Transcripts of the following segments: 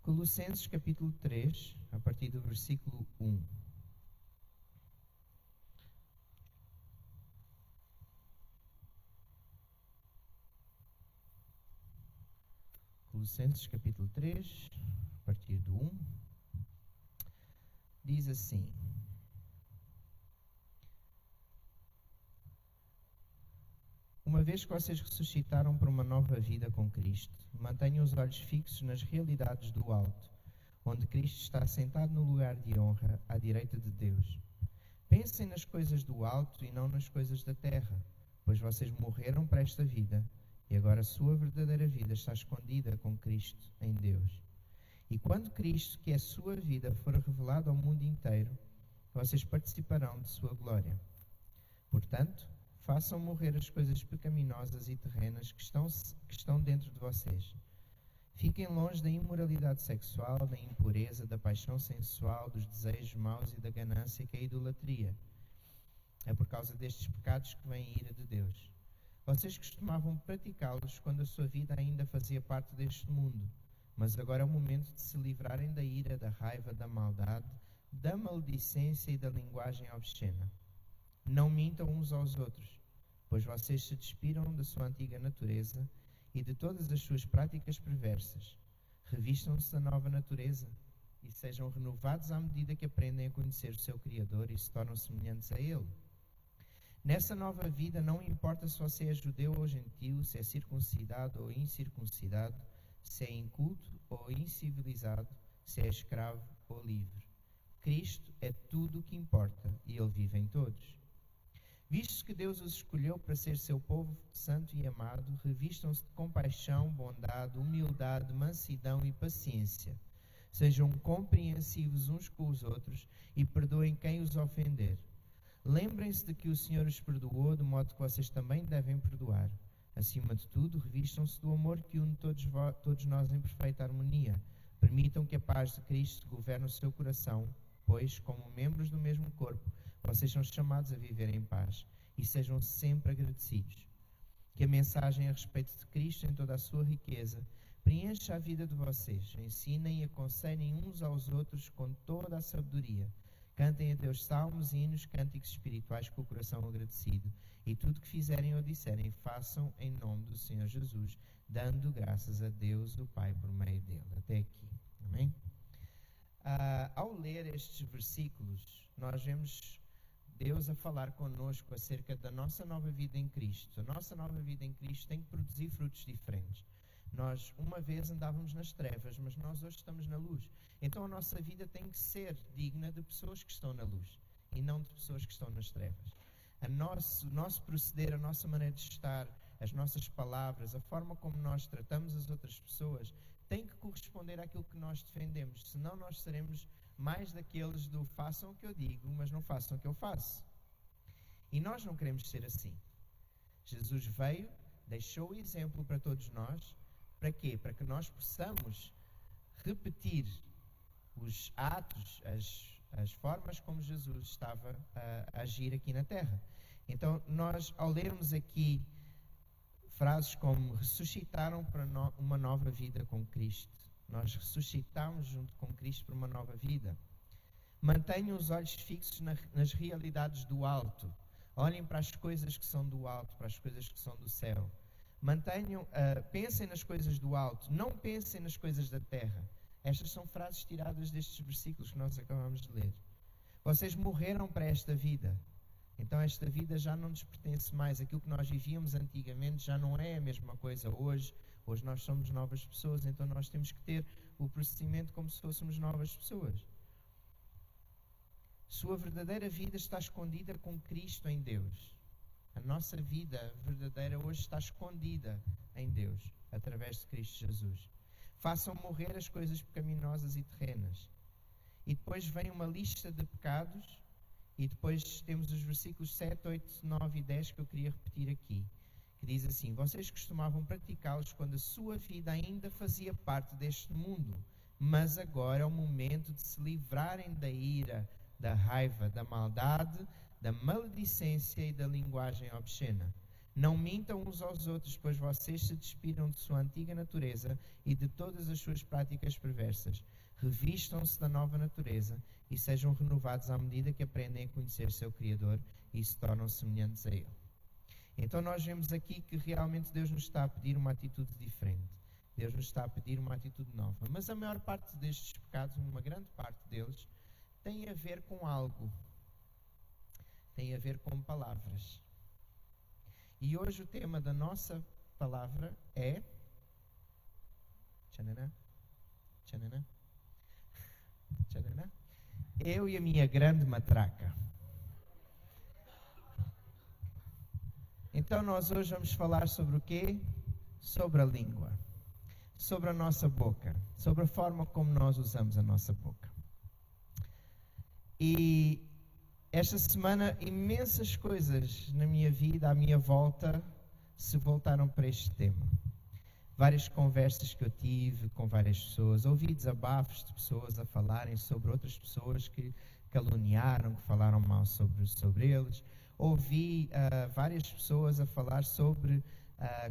Colossenses capítulo 3, a partir do versículo 1. Colossenses capítulo 3, a partir do 1, diz assim: Uma vez que vocês ressuscitaram para uma nova vida com Cristo, mantenham os olhos fixos nas realidades do alto, onde Cristo está sentado no lugar de honra à direita de Deus. Pensem nas coisas do alto e não nas coisas da terra, pois vocês morreram para esta vida e agora a sua verdadeira vida está escondida com Cristo em Deus. E quando Cristo, que é a sua vida, for revelado ao mundo inteiro, vocês participarão de sua glória. Portanto, façam morrer as coisas pecaminosas e terrenas que estão dentro de vocês. Fiquem longe da imoralidade sexual, da impureza, da paixão sensual, dos desejos maus e da ganância, que é a idolatria. É por causa destes pecados que vem a ira de Deus. Vocês costumavam praticá-los quando a sua vida ainda fazia parte deste mundo, mas agora é o momento de se livrarem da ira, da raiva, da maldade, da maledicência e da linguagem obscena. Não mintam uns aos outros, pois vocês se despiram da sua antiga natureza e de todas as suas práticas perversas. Revistam-se da nova natureza e sejam renovados à medida que aprendem a conhecer o seu Criador e se tornam semelhantes a Ele. Nessa nova vida, não importa se você é judeu ou gentio, se é circuncidado ou incircuncidado, se é inculto ou incivilizado, se é escravo ou livre. Cristo é tudo o que importa e Ele vive em todos. Visto que Deus os escolheu para ser seu povo santo e amado, revistam-se de compaixão, bondade, humildade, mansidão e paciência. Sejam compreensivos uns com os outros e perdoem quem os ofender. Lembrem-se de que o Senhor os perdoou, de modo que vocês também devem perdoar. Acima de tudo, revistam-se do amor que une todos nós em perfeita harmonia. Permitam que a paz de Cristo governe o seu coração, pois, como membros do mesmo corpo, vocês são chamados a viver em paz e sejam sempre agradecidos. Que a mensagem a respeito de Cristo em toda a sua riqueza preencha a vida de vocês. Ensinem e aconselhem uns aos outros com toda a sabedoria. Cantem a Deus salmos, hinos, cânticos espirituais com o coração agradecido. E tudo que fizerem ou disserem, façam em nome do Senhor Jesus, dando graças a Deus, o Pai, por meio dele. Até aqui. Amém? Ao ler estes versículos, nós vemos Deus a falar connosco acerca da nossa nova vida em Cristo. A nossa nova vida em Cristo tem que produzir frutos diferentes. Nós, uma vez, andávamos nas trevas, mas nós hoje estamos na luz. Então a nossa vida tem que ser digna de pessoas que estão na luz e não de pessoas que estão nas trevas. O nosso proceder, a nossa maneira de estar, as nossas palavras, a forma como nós tratamos as outras pessoas, tem que corresponder àquilo que nós defendemos. Senão nós seremos mais daqueles do façam o que eu digo, mas não façam o que eu faço. E nós não queremos ser assim. Jesus veio, deixou o exemplo para todos nós. Para quê? Para que nós possamos repetir os atos, as formas como Jesus estava a agir aqui na Terra. Então, nós, ao lermos aqui frases como ressuscitaram para uma nova vida com Cristo, nós ressuscitamos junto com Cristo para uma nova vida. Mantenham os olhos fixos nas realidades do alto. Olhem para as coisas que são do alto, para as coisas que são do céu. Pensem nas coisas do alto, não pensem nas coisas da terra. Estas são frases tiradas destes versículos que nós acabamos de ler. Vocês morreram para esta vida. Então esta vida já não nos pertence mais. Aquilo que nós vivíamos antigamente já não é a mesma coisa hoje. Hoje nós somos novas pessoas, então nós temos que ter o procedimento como se fôssemos novas pessoas. Sua verdadeira vida está escondida com Cristo em Deus. A nossa vida verdadeira hoje está escondida em Deus, através de Cristo Jesus. Façam morrer as coisas pecaminosas e terrenas. E depois vem uma lista de pecados, e depois temos os versículos 7, 8, 9 e 10 que eu queria repetir aqui, que diz assim: vocês costumavam praticá-los quando a sua vida ainda fazia parte deste mundo, mas agora é o momento de se livrarem da ira, da raiva, da maldade, da maledicência e da linguagem obscena. Não mintam uns aos outros, pois vocês se despiram de sua antiga natureza e de todas as suas práticas perversas. Revistam-se da nova natureza e sejam renovados à medida que aprendem a conhecer seu Criador e se tornam semelhantes a Ele. Então nós vemos aqui que realmente Deus nos está a pedir uma atitude diferente. Deus nos está a pedir uma atitude nova. Mas a maior parte destes pecados, uma grande parte deles, tem a ver com algo. Tem a ver com palavras. E hoje o tema da nossa palavra é... Tchananã? Tchananã? Tchananã? Eu e a minha grande matraca. Então nós hoje vamos falar sobre o quê? Sobre a língua. Sobre a nossa boca. Sobre a forma como nós usamos a nossa boca. E esta semana, imensas coisas na minha vida, à minha volta, se voltaram para este tema. Várias conversas que eu tive com várias pessoas, ouvi desabafos de pessoas a falarem sobre outras pessoas que caluniaram, que falaram mal sobre eles. Ouvi várias pessoas a falar sobre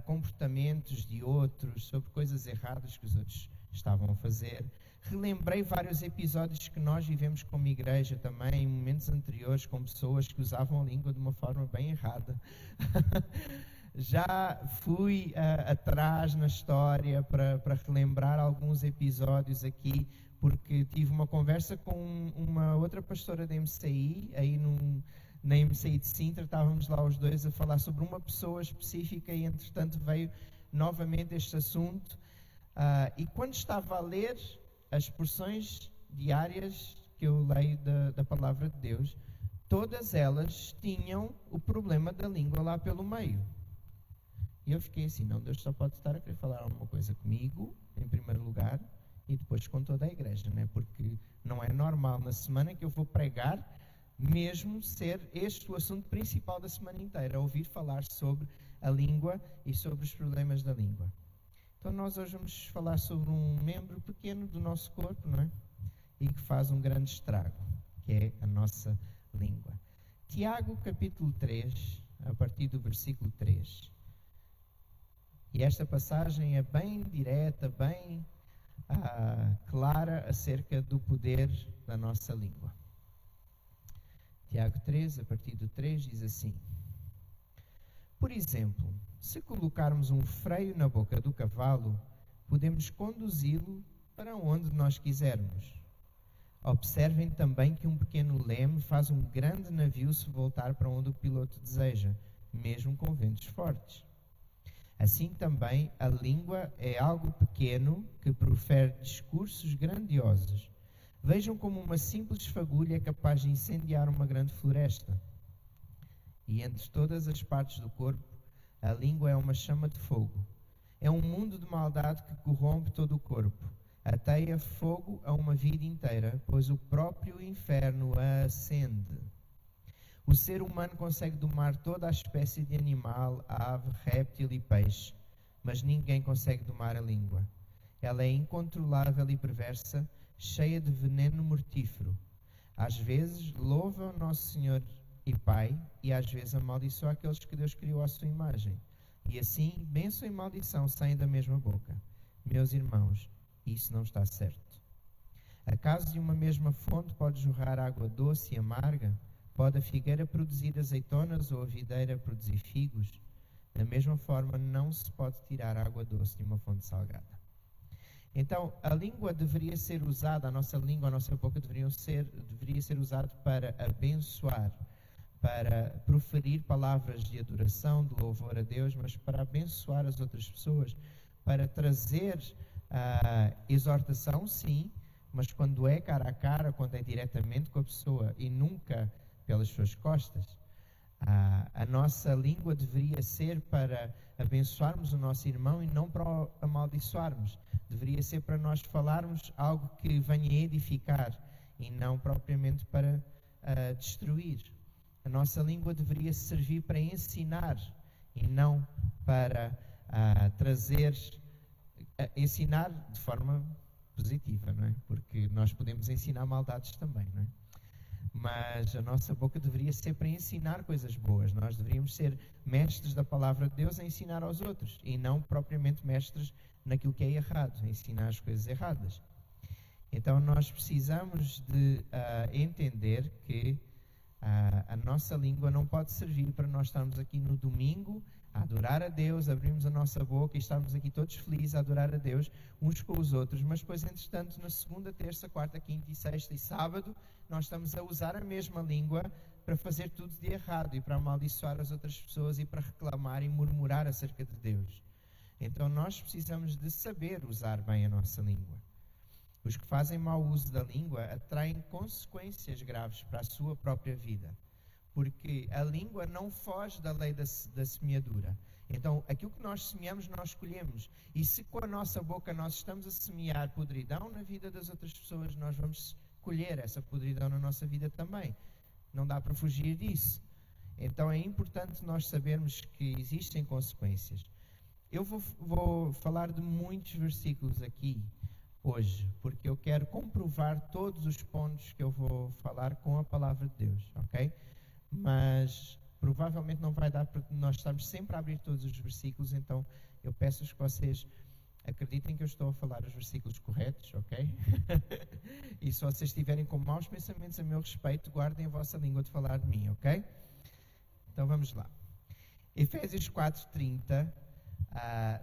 comportamentos de outros, sobre coisas erradas que os outros estavam a fazer. Relembrei vários episódios que nós vivemos como igreja também, em momentos anteriores, com pessoas que usavam a língua de uma forma bem errada. Já fui atrás na história para relembrar alguns episódios aqui, porque tive uma conversa com uma outra pastora da MCI, aí na MCI de Sintra, estávamos lá os dois a falar sobre uma pessoa específica e, entretanto, veio novamente este assunto. E quando estava a ler as porções diárias que eu leio da Palavra de Deus, todas elas tinham o problema da língua lá pelo meio. E eu fiquei assim, não, Deus só pode estar a querer falar alguma coisa comigo, em primeiro lugar, e depois com toda a igreja, né? Porque não é normal na semana que eu vou pregar, mesmo ser este o assunto principal da semana inteira, ouvir falar sobre a língua e sobre os problemas da língua. Então nós hoje vamos falar sobre um membro pequeno do nosso corpo, não é? E que faz um grande estrago, que é a nossa língua. Tiago, capítulo 3, a partir do versículo 3. E esta passagem é bem direta, bem clara acerca do poder da nossa língua. Tiago 3, a partir do 3, diz assim: Por exemplo, se colocarmos um freio na boca do cavalo, podemos conduzi-lo para onde nós quisermos. Observem também que um pequeno leme faz um grande navio se voltar para onde o piloto deseja, mesmo com ventos fortes. Assim também a língua é algo pequeno que profere discursos grandiosos. Vejam como uma simples fagulha é capaz de incendiar uma grande floresta. E entre todas as partes do corpo, a língua é uma chama de fogo. É um mundo de maldade que corrompe todo o corpo. Ateia fogo a uma vida inteira, pois o próprio inferno a acende. O ser humano consegue domar toda a espécie de animal, ave, réptil e peixe, mas ninguém consegue domar a língua. Ela é incontrolável e perversa, cheia de veneno mortífero. Às vezes louva o nosso Senhor e Pai, e às vezes amaldiçoa aqueles que Deus criou à sua imagem. E assim, bênção e maldição saem da mesma boca. Meus irmãos, isso não está certo. Acaso de uma mesma fonte pode jorrar água doce e amarga? Pode a figueira produzir azeitonas ou a videira produzir figos? Da mesma forma, não se pode tirar água doce de uma fonte salgada. Então, a língua deveria ser usada, a nossa língua, a nossa boca deveria ser usada para abençoar, para proferir palavras de adoração, de louvor a Deus, mas para abençoar as outras pessoas, para trazer exortação, sim, mas quando é cara a cara, quando é diretamente com a pessoa e nunca pelas suas costas. A nossa língua deveria ser para abençoarmos o nosso irmão e não para o amaldiçoarmos. Deveria ser para nós falarmos algo que venha edificar e não propriamente para destruir. A nossa língua deveria servir para ensinar e não para ensinar de forma positiva, não é? Porque nós podemos ensinar maldades também, não é? Mas a nossa boca deveria ser para ensinar coisas boas. Nós deveríamos ser mestres da palavra de Deus a ensinar aos outros e não propriamente mestres naquilo que é errado, a ensinar as coisas erradas. Então nós precisamos de entender que a nossa língua não pode servir para nós estarmos aqui no domingo a adorar a Deus, abrirmos a nossa boca e estarmos aqui todos felizes a adorar a Deus uns com os outros, mas depois, entretanto, na segunda, terça, quarta, quinta e sexta e sábado, nós estamos a usar a mesma língua para fazer tudo de errado e para amaldiçoar as outras pessoas e para reclamar e murmurar acerca de Deus. Então nós precisamos de saber usar bem a nossa língua. Os que fazem mau uso da língua atraem consequências graves para a sua própria vida, porque a língua não foge da lei da semeadura. Então, aquilo que nós semeamos, nós colhemos. E se com a nossa boca nós estamos a semear podridão na vida das outras pessoas, nós vamos colher essa podridão na nossa vida também. Não dá para fugir disso. Então, é importante nós sabermos que existem consequências. Eu vou falar de muitos versículos aqui hoje, porque eu quero comprovar todos os pontos que eu vou falar com a palavra de Deus, ok? Mas provavelmente não vai dar para nós estarmos sempre a abrir todos os versículos, então eu peço-vos que vocês acreditem que eu estou a falar os versículos corretos, ok? E se vocês estiverem com maus pensamentos a meu respeito, guardem a vossa língua de falar de mim, ok? Então vamos lá. Efésios 4:30,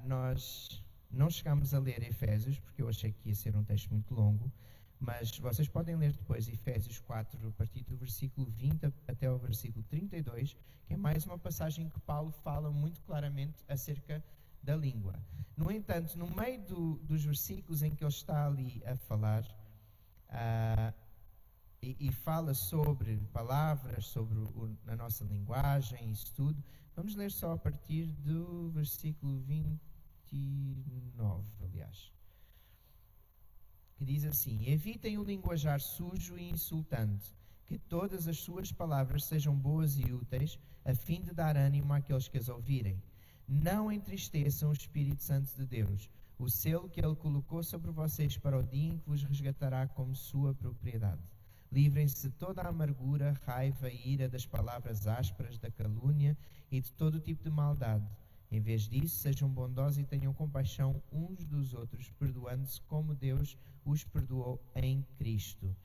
nós não chegámos a ler Efésios, porque eu achei que ia ser um texto muito longo, mas vocês podem ler depois Efésios 4, a partir do versículo 20 até o versículo 32, que é mais uma passagem que Paulo fala muito claramente acerca da língua. No entanto, no meio dos versículos em que ele está ali a falar, e fala sobre palavras, sobre a nossa linguagem, isso tudo, vamos ler só a partir do versículo 29, aliás, que diz assim: evitem o linguajar sujo e insultante, que todas as suas palavras sejam boas e úteis, a fim de dar ânimo àqueles que as ouvirem. Não entristeçam o Espírito Santo de Deus, o selo que Ele colocou sobre vocês para o dia em que vos resgatará como sua propriedade. Livrem-se de toda a amargura, raiva e ira, das palavras ásperas, da calúnia e de todo tipo de maldade. Em vez disso, sejam bondosos e tenham compaixão uns dos outros, perdoando-se como Deus os perdoou em Cristo.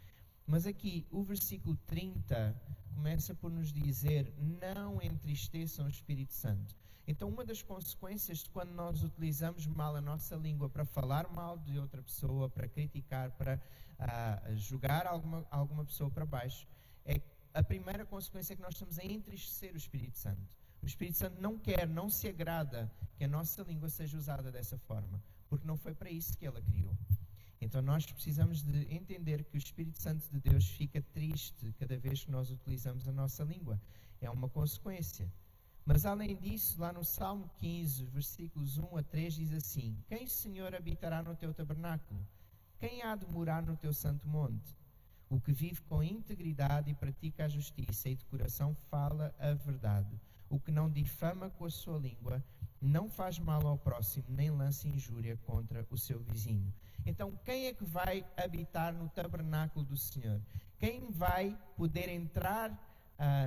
Mas aqui, o versículo 30 começa por nos dizer: não entristeçam o Espírito Santo. Então, uma das consequências de quando nós utilizamos mal a nossa língua para falar mal de outra pessoa, para criticar, para julgar alguma pessoa para baixo, a primeira consequência é que nós estamos a entristecer o Espírito Santo. O Espírito Santo não se agrada que a nossa língua seja usada dessa forma, porque não foi para isso que Ele a criou. Então nós precisamos de entender que o Espírito Santo de Deus fica triste cada vez que nós utilizamos a nossa língua. É uma consequência. Mas além disso, lá no Salmo 15, versículos 1 a 3, diz assim: quem, Senhor, habitará no teu tabernáculo? Quem há de morar no teu santo monte? O que vive com integridade e pratica a justiça e de coração fala a verdade. O que não difama com a sua língua, não faz mal ao próximo, nem lança injúria contra o seu vizinho. Então, quem é que vai habitar no tabernáculo do Senhor? Quem vai poder entrar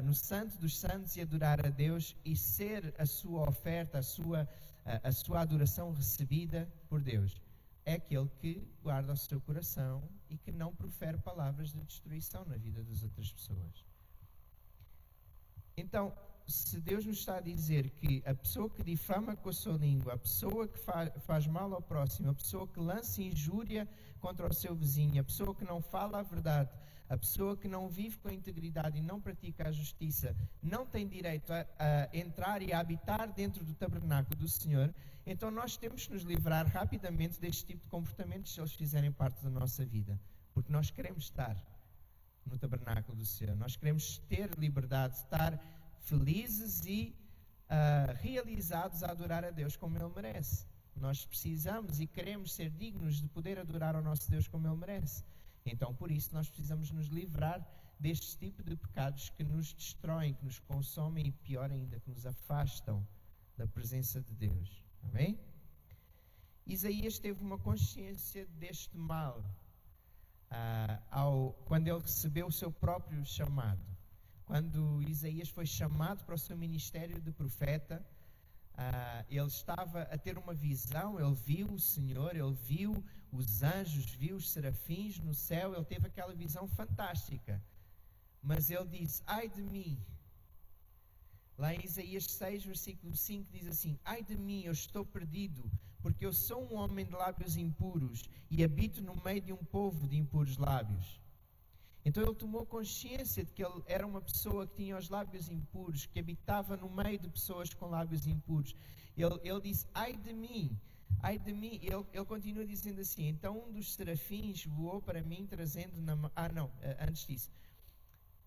no Santo dos Santos e adorar a Deus e ser a sua oferta, a sua adoração recebida por Deus? É aquele que guarda o seu coração e que não profere palavras de destruição na vida das outras pessoas. Então, se Deus nos está a dizer que a pessoa que difama com a sua língua, a pessoa que faz mal ao próximo, a pessoa que lança injúria contra o seu vizinho, a pessoa que não fala a verdade, a pessoa que não vive com integridade e não pratica a justiça, não tem direito a entrar e a habitar dentro do tabernáculo do Senhor, então nós temos que nos livrar rapidamente deste tipo de comportamentos se eles fizerem parte da nossa vida. Porque nós queremos estar no tabernáculo do Senhor, nós queremos ter liberdade, estar felizes e realizados a adorar a Deus como Ele merece. Nós precisamos e queremos ser dignos de poder adorar ao nosso Deus como Ele merece. Então, por isso, nós precisamos nos livrar deste tipo de pecados que nos destroem, que nos consomem e, pior ainda, que nos afastam da presença de Deus. Amém? Isaías teve uma consciência deste mal. quando ele recebeu o seu próprio chamado. Quando Isaías foi chamado para o seu ministério de profeta, ele estava a ter uma visão, ele viu o Senhor, ele viu os anjos, viu os serafins no céu, ele teve aquela visão fantástica. Mas ele disse: ai de mim. Lá em Isaías 6, versículo 5, diz assim: ai de mim, eu estou perdido, porque eu sou um homem de lábios impuros e habito no meio de um povo de impuros lábios. Então ele tomou consciência de que ele era uma pessoa que tinha os lábios impuros, que habitava no meio de pessoas com lábios impuros. Ele disse: ai de mim, ai de mim. Ele continua dizendo assim: então um dos serafins voou para mim trazendo na mão... antes disso.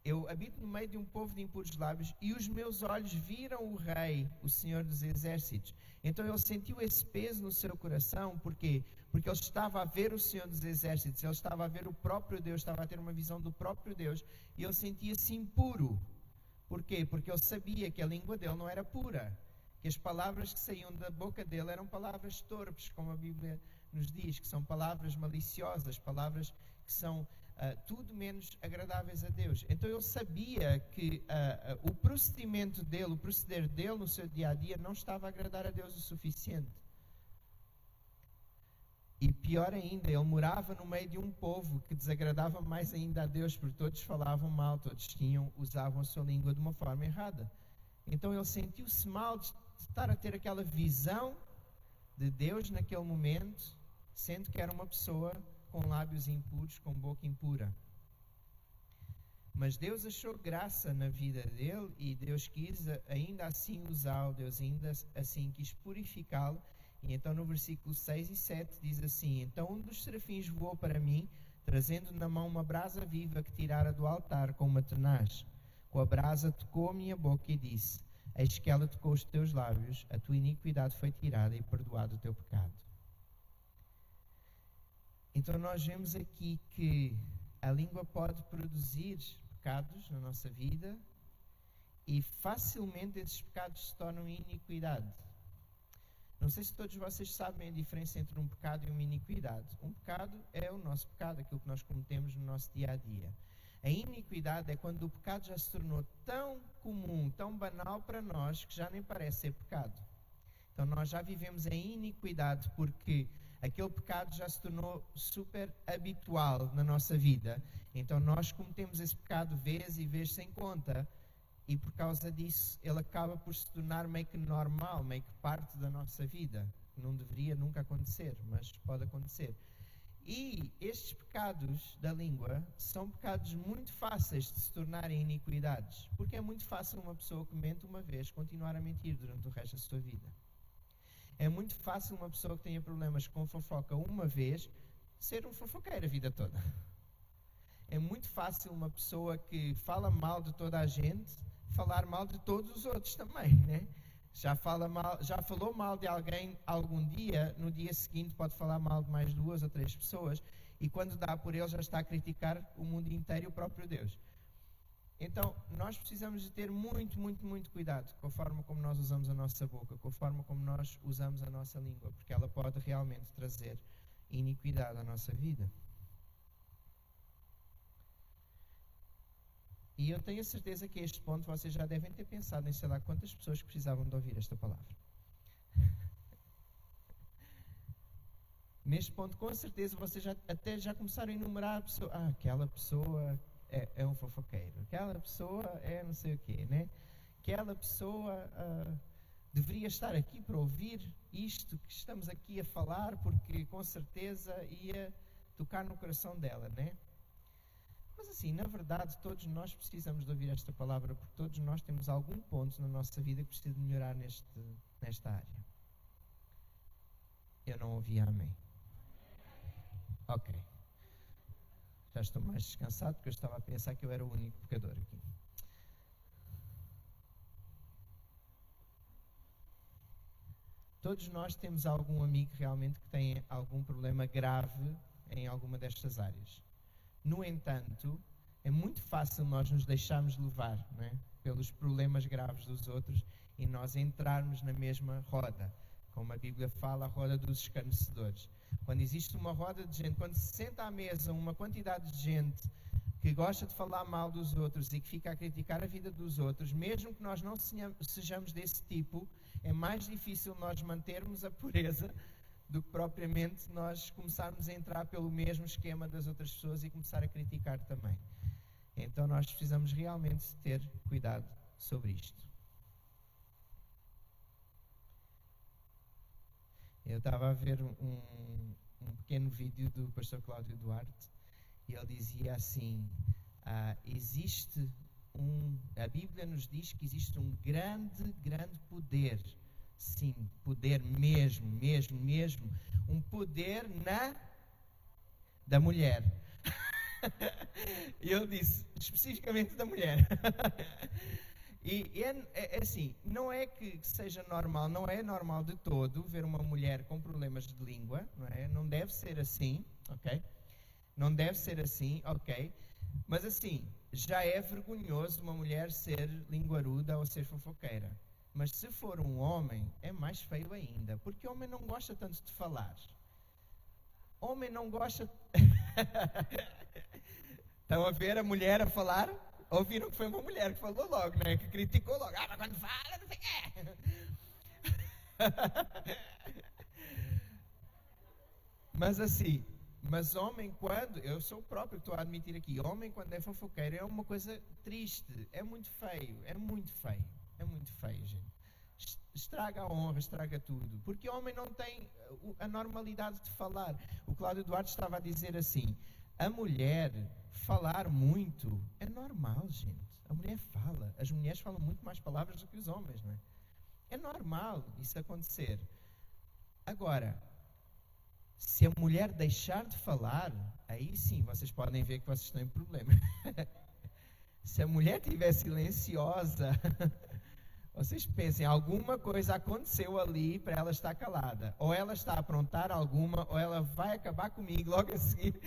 Eu habito no meio de um povo de impuros lábios e os meus olhos viram o Rei, o Senhor dos Exércitos. Então ele sentiu esse peso no seu coração. Por quê? Porque ele estava a ver o Senhor dos Exércitos, ele estava a ver o próprio Deus, estava a ter uma visão do próprio Deus e ele sentia-se impuro. Por quê? Porque ele sabia que a língua dele não era pura, que as palavras que saíam da boca dele eram palavras torpes, como a Bíblia nos diz, que são palavras maliciosas, palavras que são tudo menos agradáveis a Deus. Então ele sabia que o procedimento dele, o proceder dele no seu dia a dia não estava a agradar a Deus o suficiente. E pior ainda, ele morava no meio de um povo que desagradava mais ainda a Deus, porque todos falavam mal, todos usavam a sua língua de uma forma errada. Então ele sentiu-se mal de estar a ter aquela visão de Deus naquele momento, sendo que era uma pessoa com lábios impuros, com boca impura. Mas Deus achou graça na vida dele e Deus quis ainda assim usá-lo, Deus ainda assim quis purificá-lo. E então no versículo 6 e 7 diz assim: então um dos serafins voou para mim, trazendo na mão uma brasa viva que tirara do altar com uma tenaz. Com a brasa tocou a minha boca e disse: eis que ela tocou os teus lábios, a tua iniquidade foi tirada e perdoado o teu pecado. Então nós vemos aqui que a língua pode produzir pecados na nossa vida e facilmente esses pecados se tornam iniquidade. Não sei se todos vocês sabem a diferença entre um pecado e uma iniquidade. Um pecado é o nosso pecado, aquilo que nós cometemos no nosso dia a dia. A iniquidade é quando o pecado já se tornou tão comum, tão banal para nós, que já nem parece ser pecado. Então nós já vivemos em iniquidade porque aquele pecado já se tornou super habitual na nossa vida. Então nós cometemos esse pecado vez e vez sem conta. E por causa disso, ele acaba por se tornar meio que normal, meio que parte da nossa vida. Não deveria nunca acontecer, mas pode acontecer. E estes pecados da língua são pecados muito fáceis de se tornarem iniquidades. Porque é muito fácil uma pessoa que mente uma vez continuar a mentir durante o resto da sua vida. É muito fácil uma pessoa que tenha problemas com fofoca uma vez ser um fofoqueiro a vida toda. É muito fácil uma pessoa que fala mal de toda a gente falar mal de todos os outros também, né? Já falou mal de alguém algum dia, no dia seguinte pode falar mal de mais 2 ou 3 pessoas e quando dá por ele já está a criticar o mundo inteiro e o próprio Deus. Então, nós precisamos de ter muito, muito, muito cuidado com a forma como nós usamos a nossa boca, com a forma como nós usamos a nossa língua, porque ela pode realmente trazer iniquidade à nossa vida. E eu tenho a certeza que a este ponto vocês já devem ter pensado em sei lá quantas pessoas que precisavam de ouvir esta palavra. Neste ponto, com certeza, vocês já começaram a enumerar a pessoa. Aquela pessoa é um fofoqueiro. Aquela pessoa é não sei o quê, né? Aquela pessoa deveria estar aqui para ouvir isto que estamos aqui a falar, porque com certeza ia tocar no coração dela, né? Mas assim, na verdade, todos nós precisamos de ouvir esta palavra, porque todos nós temos algum ponto na nossa vida que precisa de melhorar nesta área. Eu não ouvi amém. Ok. Já estou mais descansado, porque eu estava a pensar que eu era o único pecador aqui. Todos nós temos algum amigo realmente que tem algum problema grave em alguma destas áreas. No entanto, é muito fácil nós nos deixarmos levar, né, pelos problemas graves dos outros e nós entrarmos na mesma roda. como a Bíblia fala, a roda dos escarnecedores. Quando existe uma roda de gente, quando se senta à mesa uma quantidade de gente que gosta de falar mal dos outros e que fica a criticar a vida dos outros, mesmo que nós não sejamos desse tipo, é mais difícil nós mantermos a pureza do que propriamente nós começarmos a entrar pelo mesmo esquema das outras pessoas e começar a criticar também. Então nós precisamos realmente ter cuidado sobre isto. Eu estava a ver um pequeno vídeo do pastor Cláudio Duarte e ele dizia assim, a Bíblia nos diz que existe um grande poder, sim, poder mesmo, um poder da mulher. E ele disse, especificamente da mulher. E é assim, não é que seja normal, não é normal de todo ver uma mulher com problemas de língua, não é? Não deve ser assim, ok? Não deve ser assim, ok? Mas assim, já é vergonhoso uma mulher ser linguaruda ou ser fofoqueira. Mas se for um homem, é mais feio ainda, porque o homem não gosta tanto de falar. Homem não gosta... Estão a ver a mulher a falar? Ouviram que foi uma mulher que falou logo, né? Que criticou logo. Mas quando fala, não sei o quê. Mas assim, homem quando... Eu sou o próprio que estou a admitir aqui. Homem quando é fofoqueiro é uma coisa triste. É muito feio, gente. Estraga a honra, estraga tudo. Porque o homem não tem a normalidade de falar. O Cláudio Duarte estava a dizer assim, a mulher falar muito é normal, gente. A mulher fala. As mulheres falam muito mais palavras do que os homens, não é? É normal isso acontecer. Agora, se a mulher deixar de falar, aí sim, vocês podem ver que vocês estão em problema. Se a mulher estiver silenciosa, vocês pensem, alguma coisa aconteceu ali para ela estar calada. Ou ela está a aprontar alguma, ou ela vai acabar comigo logo a seguir.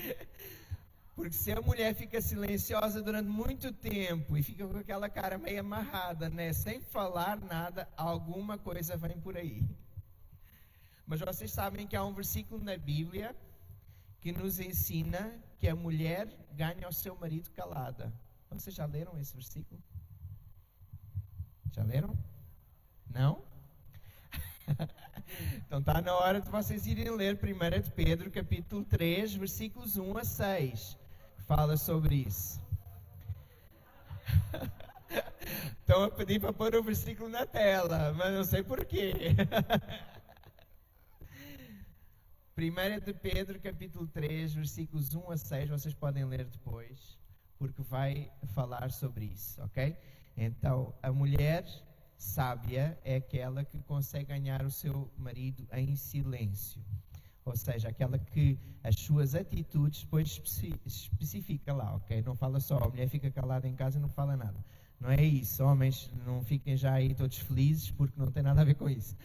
Porque se a mulher fica silenciosa durante muito tempo e fica com aquela cara meio amarrada, né, sem falar nada, alguma coisa vem por aí. Mas vocês sabem que há um versículo na Bíblia que nos ensina que a mulher ganha o seu marido calada. Vocês já leram esse versículo? Já leram? Não? Então está na hora de vocês irem ler 1 de Pedro, capítulo 3, versículos 1 a 6. Fala sobre isso. Estão a pedir para pôr o versículo na tela, mas não sei porquê. 1 de Pedro, capítulo 3, versículos 1 a 6, vocês podem ler depois, porque vai falar sobre isso, ok? Então, a mulher sábia é aquela que consegue ganhar o seu marido em silêncio. Ou seja, aquela que as suas atitudes depois especifica lá, ok? Não fala só, a mulher fica calada em casa e não fala nada. Não é isso, homens, não fiquem já aí todos felizes, porque não tem nada a ver com isso.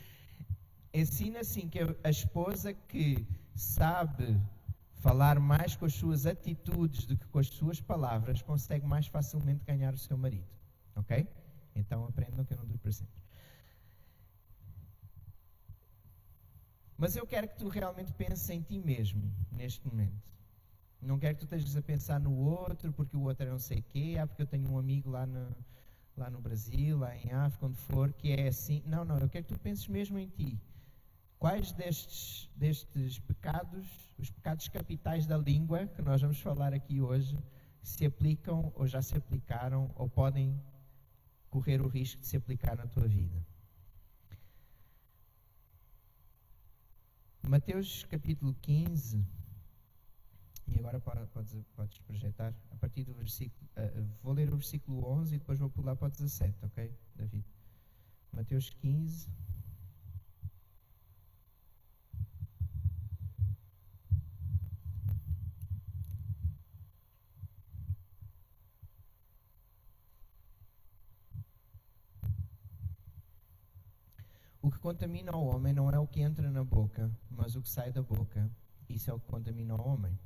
Ensina assim que a esposa que sabe falar mais com as suas atitudes do que com as suas palavras, consegue mais facilmente ganhar o seu marido, ok? Então aprendam que eu não duro para sempre. Mas eu quero que tu realmente penses em ti mesmo, neste momento. Não quero que tu estejas a pensar no outro, porque o outro é não sei o quê, porque eu tenho um amigo lá no Brasil, lá em África, onde for, que é assim. Não, eu quero que tu penses mesmo em ti. Quais destes pecados, os pecados capitais da língua, que nós vamos falar aqui hoje, se aplicam, ou já se aplicaram, ou podem correr o risco de se aplicar na tua vida? Mateus capítulo 15, e agora podes projetar, a partir do versículo, vou ler o versículo 11 e depois vou pular para o 17, ok, David? Mateus 15. O que contamina o homem não é o que entra na boca, mas o que sai da boca. Isso é o que contamina o homem.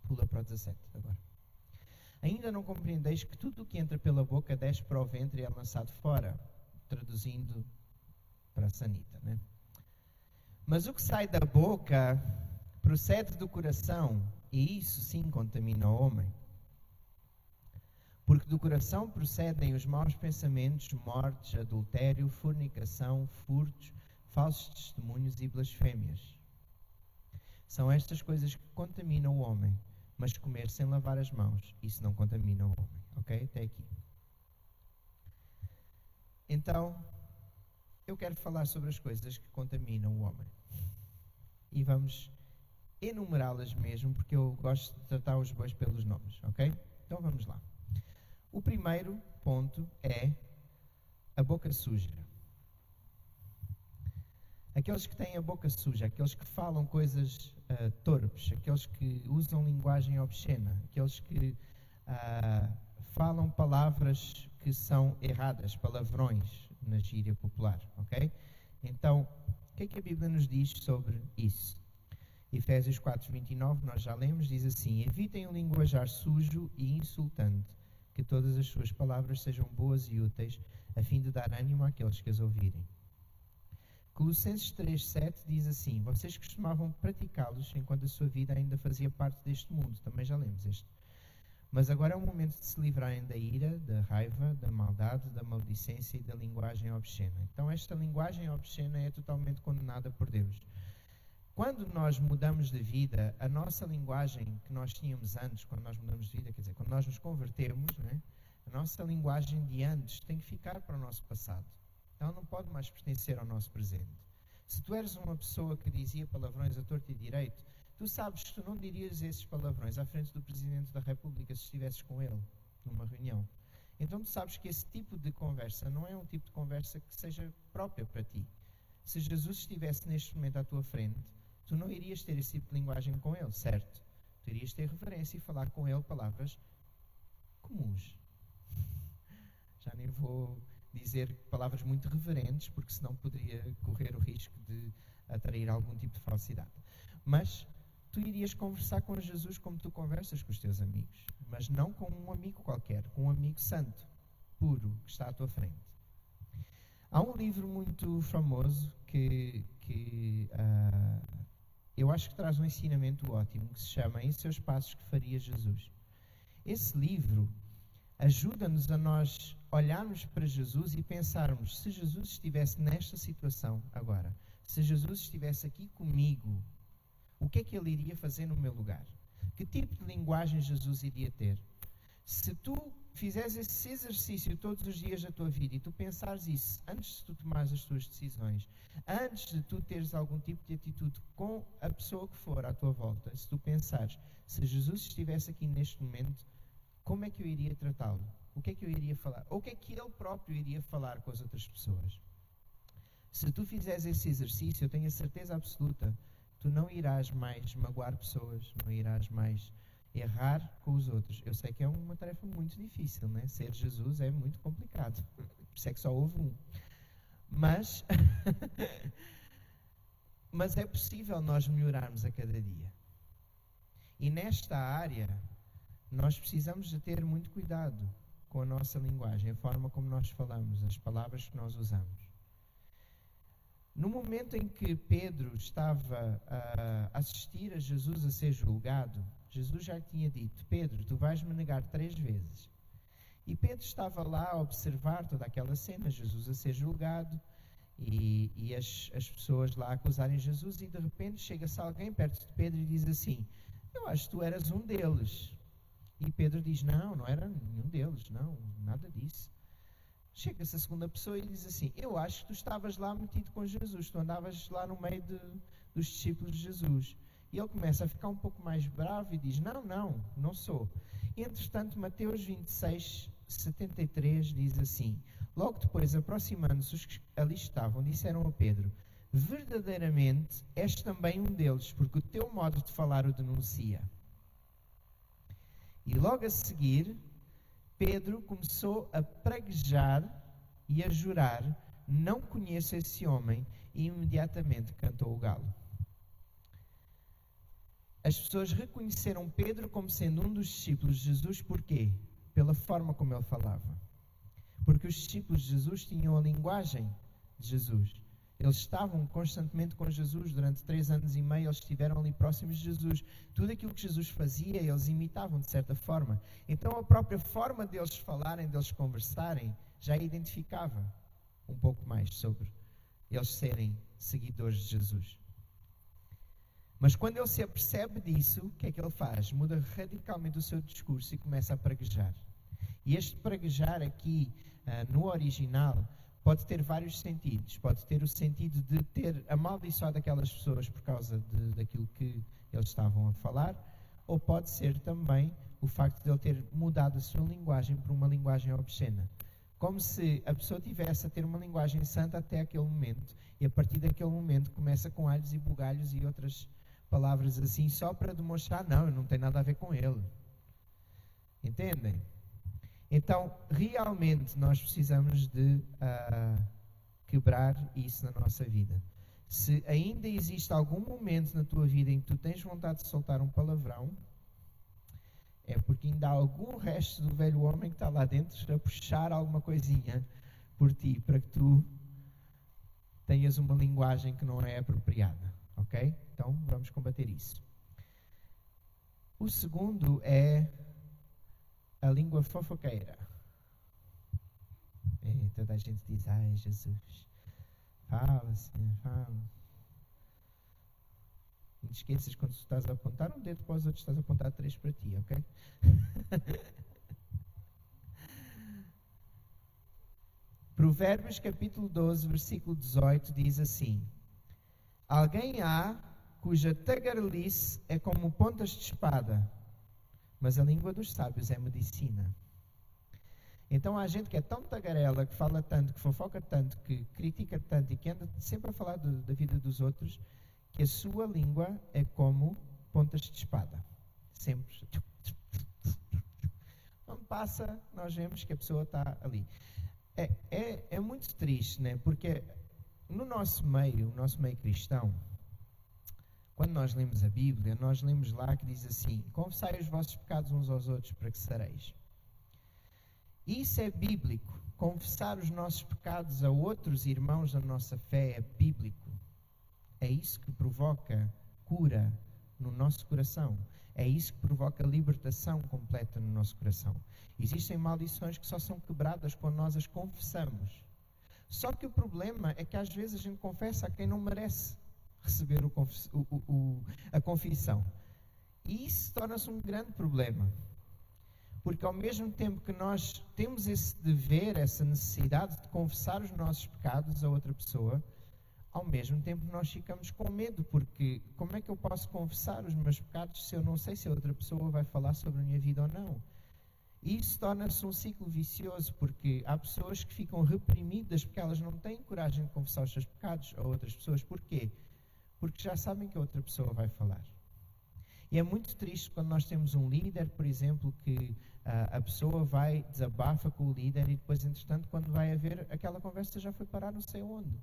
Pula para o 17 agora. Ainda não compreendeis que tudo o que entra pela boca desce para o ventre e é lançado fora? Traduzindo para a sanita, né? Mas o que sai da boca procede do coração, e isso sim contamina o homem. Porque do coração procedem os maus pensamentos, mortes, adultério, fornicação, furtos, falsos testemunhos e blasfémias. São estas coisas que contaminam o homem, mas comer sem lavar as mãos, isso não contamina o homem. Ok? Até aqui. Então, eu quero falar sobre as coisas que contaminam o homem. E vamos enumerá-las mesmo, porque eu gosto de tratar os bois pelos nomes. Ok? Então vamos lá. O primeiro ponto é a boca suja. Aqueles que têm a boca suja, aqueles que falam coisas torpes, aqueles que usam linguagem obscena, aqueles que falam palavras que são erradas, palavrões na gíria popular, ok? Então, o que é que a Bíblia nos diz sobre isso? Efésios 4:29, nós já lemos, diz assim: evitem o linguajar sujo e insultante, que todas as suas palavras sejam boas e úteis, a fim de dar ânimo àqueles que as ouvirem. Colossenses 3:7 diz assim: vocês costumavam praticá-los enquanto a sua vida ainda fazia parte deste mundo. Também já lemos este. Mas agora é o momento de se livrarem da ira, da raiva, da maldade, da maledicência e da linguagem obscena. Então esta linguagem obscena é totalmente condenada por Deus. Quando nós mudamos de vida, a nossa linguagem que nós tínhamos antes, quando nós mudamos de vida, quer dizer, quando nós nos convertemos, né, a nossa linguagem de antes tem que ficar para o nosso passado. Ela não pode mais pertencer ao nosso presente. Se tu eres uma pessoa que dizia palavrões a torto e direito, tu sabes que tu não dirias esses palavrões à frente do Presidente da República se estivesses com ele numa reunião. Então tu sabes que esse tipo de conversa não é um tipo de conversa que seja própria para ti. Se Jesus estivesse neste momento à tua frente, tu não irias ter esse tipo de linguagem com ele, certo? Tu irias ter reverência e falar com ele palavras comuns. Já nem vou dizer palavras muito reverentes, porque senão poderia correr o risco de atrair algum tipo de falsidade. Mas tu irias conversar com Jesus como tu conversas com os teus amigos, mas não com um amigo qualquer, com um amigo santo, puro, que está à tua frente. Há um livro muito famoso que eu acho que traz um ensinamento ótimo, que se chama Em Seus Passos que Faria Jesus. Esse livro ajuda-nos a nós olharmos para Jesus e pensarmos, se Jesus estivesse nesta situação agora, se Jesus estivesse aqui comigo, o que é que ele iria fazer no meu lugar? Que tipo de linguagem Jesus iria ter? Se tu fizeres esse exercício todos os dias da tua vida e tu pensares isso antes de tu tomares as tuas decisões, antes de tu teres algum tipo de atitude com a pessoa que for à tua volta, se tu pensares, se Jesus estivesse aqui neste momento, como é que eu iria tratá-lo? O que é que eu iria falar? Ou o que é que ele próprio iria falar com as outras pessoas? Se tu fizeres esse exercício, eu tenho a certeza absoluta, tu não irás mais magoar pessoas, não irás mais errar com os outros. Eu sei que é uma tarefa muito difícil, né? Ser Jesus é muito complicado. Por isso é que só houve um. Mas, mas é possível nós melhorarmos a cada dia. E nesta área, nós precisamos de ter muito cuidado com a nossa linguagem, a forma como nós falamos, as palavras que nós usamos. No momento em que Pedro estava a assistir a Jesus a ser julgado, Jesus já tinha dito: Pedro, tu vais-me negar 3 vezes. E Pedro estava lá a observar toda aquela cena, Jesus a ser julgado, e as pessoas lá a acusarem Jesus, e de repente chega-se alguém perto de Pedro e diz assim: eu acho que tu eras um deles. E Pedro diz: não era nenhum deles, não, nada disso. Chega-se a segunda pessoa e diz assim: eu acho que tu estavas lá metido com Jesus, tu andavas lá no meio dos discípulos de Jesus. E ele começa a ficar um pouco mais bravo e diz: não sou. Entretanto, Mateus 26:73 diz assim: logo depois, aproximando-se os que ali estavam, disseram a Pedro: verdadeiramente és também um deles, porque o teu modo de falar o denuncia. E logo a seguir, Pedro começou a praguejar e a jurar: não conheço esse homem, e imediatamente cantou o galo. As pessoas reconheceram Pedro como sendo um dos discípulos de Jesus, porquê? Pela forma como ele falava. Porque os discípulos de Jesus tinham a linguagem de Jesus. Eles estavam constantemente com Jesus. Durante 3 anos e meio eles estiveram ali próximos de Jesus. Tudo aquilo que Jesus fazia, eles imitavam de certa forma. Então a própria forma deles falarem, deles conversarem, já identificava um pouco mais sobre eles serem seguidores de Jesus. Mas quando ele se apercebe disso, o que é que ele faz? Muda radicalmente o seu discurso e começa a praguejar. E este praguejar aqui, no original, pode ter vários sentidos. Pode ter o sentido de ter amaldiçoado aquelas pessoas por causa daquilo que eles estavam a falar, ou pode ser também o facto de ele ter mudado a sua linguagem para uma linguagem obscena. Como se a pessoa tivesse a ter uma linguagem santa até aquele momento, e a partir daquele momento começa com alhos e bugalhos e outras palavras assim, só para demonstrar, não tem nada a ver com ele. Entendem? Então, realmente nós precisamos de quebrar isso na nossa vida. Se ainda existe algum momento na tua vida em que tu tens vontade de soltar um palavrão, é porque ainda há algum resto do velho homem que está lá dentro a puxar alguma coisinha por ti, para que tu tenhas uma linguagem que não é apropriada. Ok? Então, vamos combater isso. O segundo é a língua fofoqueira. E toda a gente diz, ai Jesus, fala Senhor, fala. Não te esqueças, quando tu estás a apontar um dedo para os outros, estás a apontar 3 para ti, ok? Provérbios capítulo 12, versículo 18 diz assim: alguém há cuja tagarelice é como pontas de espada, mas a língua dos sábios é medicina. Então há gente que é tão tagarela, que fala tanto, que fofoca tanto, que critica tanto e que anda sempre a falar da vida dos outros, que a sua língua é como pontas de espada. Sempre. Quando passa, nós vemos que a pessoa está ali. É muito triste, né? Porque no nosso meio cristão, quando nós lemos a Bíblia, nós lemos lá que diz assim: confessai os vossos pecados uns aos outros para que sareis. Isso é bíblico. Confessar os nossos pecados a outros irmãos da nossa fé é bíblico. É isso que provoca cura no nosso coração. É isso que provoca libertação completa no nosso coração. Existem maldições que só são quebradas quando nós as confessamos. Só que o problema é que às vezes a gente confessa a quem não merece receber a confissão. E isso torna-se um grande problema. Porque ao mesmo tempo que nós temos esse dever, essa necessidade de confessar os nossos pecados a outra pessoa, ao mesmo tempo nós ficamos com medo, porque como é que eu posso confessar os meus pecados se eu não sei se a outra pessoa vai falar sobre a minha vida ou não? E isso torna-se um ciclo vicioso, porque há pessoas que ficam reprimidas porque elas não têm coragem de confessar os seus pecados a outras pessoas. Porquê? Porque já sabem que a outra pessoa vai falar. E é muito triste quando nós temos um líder, por exemplo, que a pessoa vai, desabafa com o líder e depois, entretanto, quando vai haver, aquela conversa já foi parar não sei onde.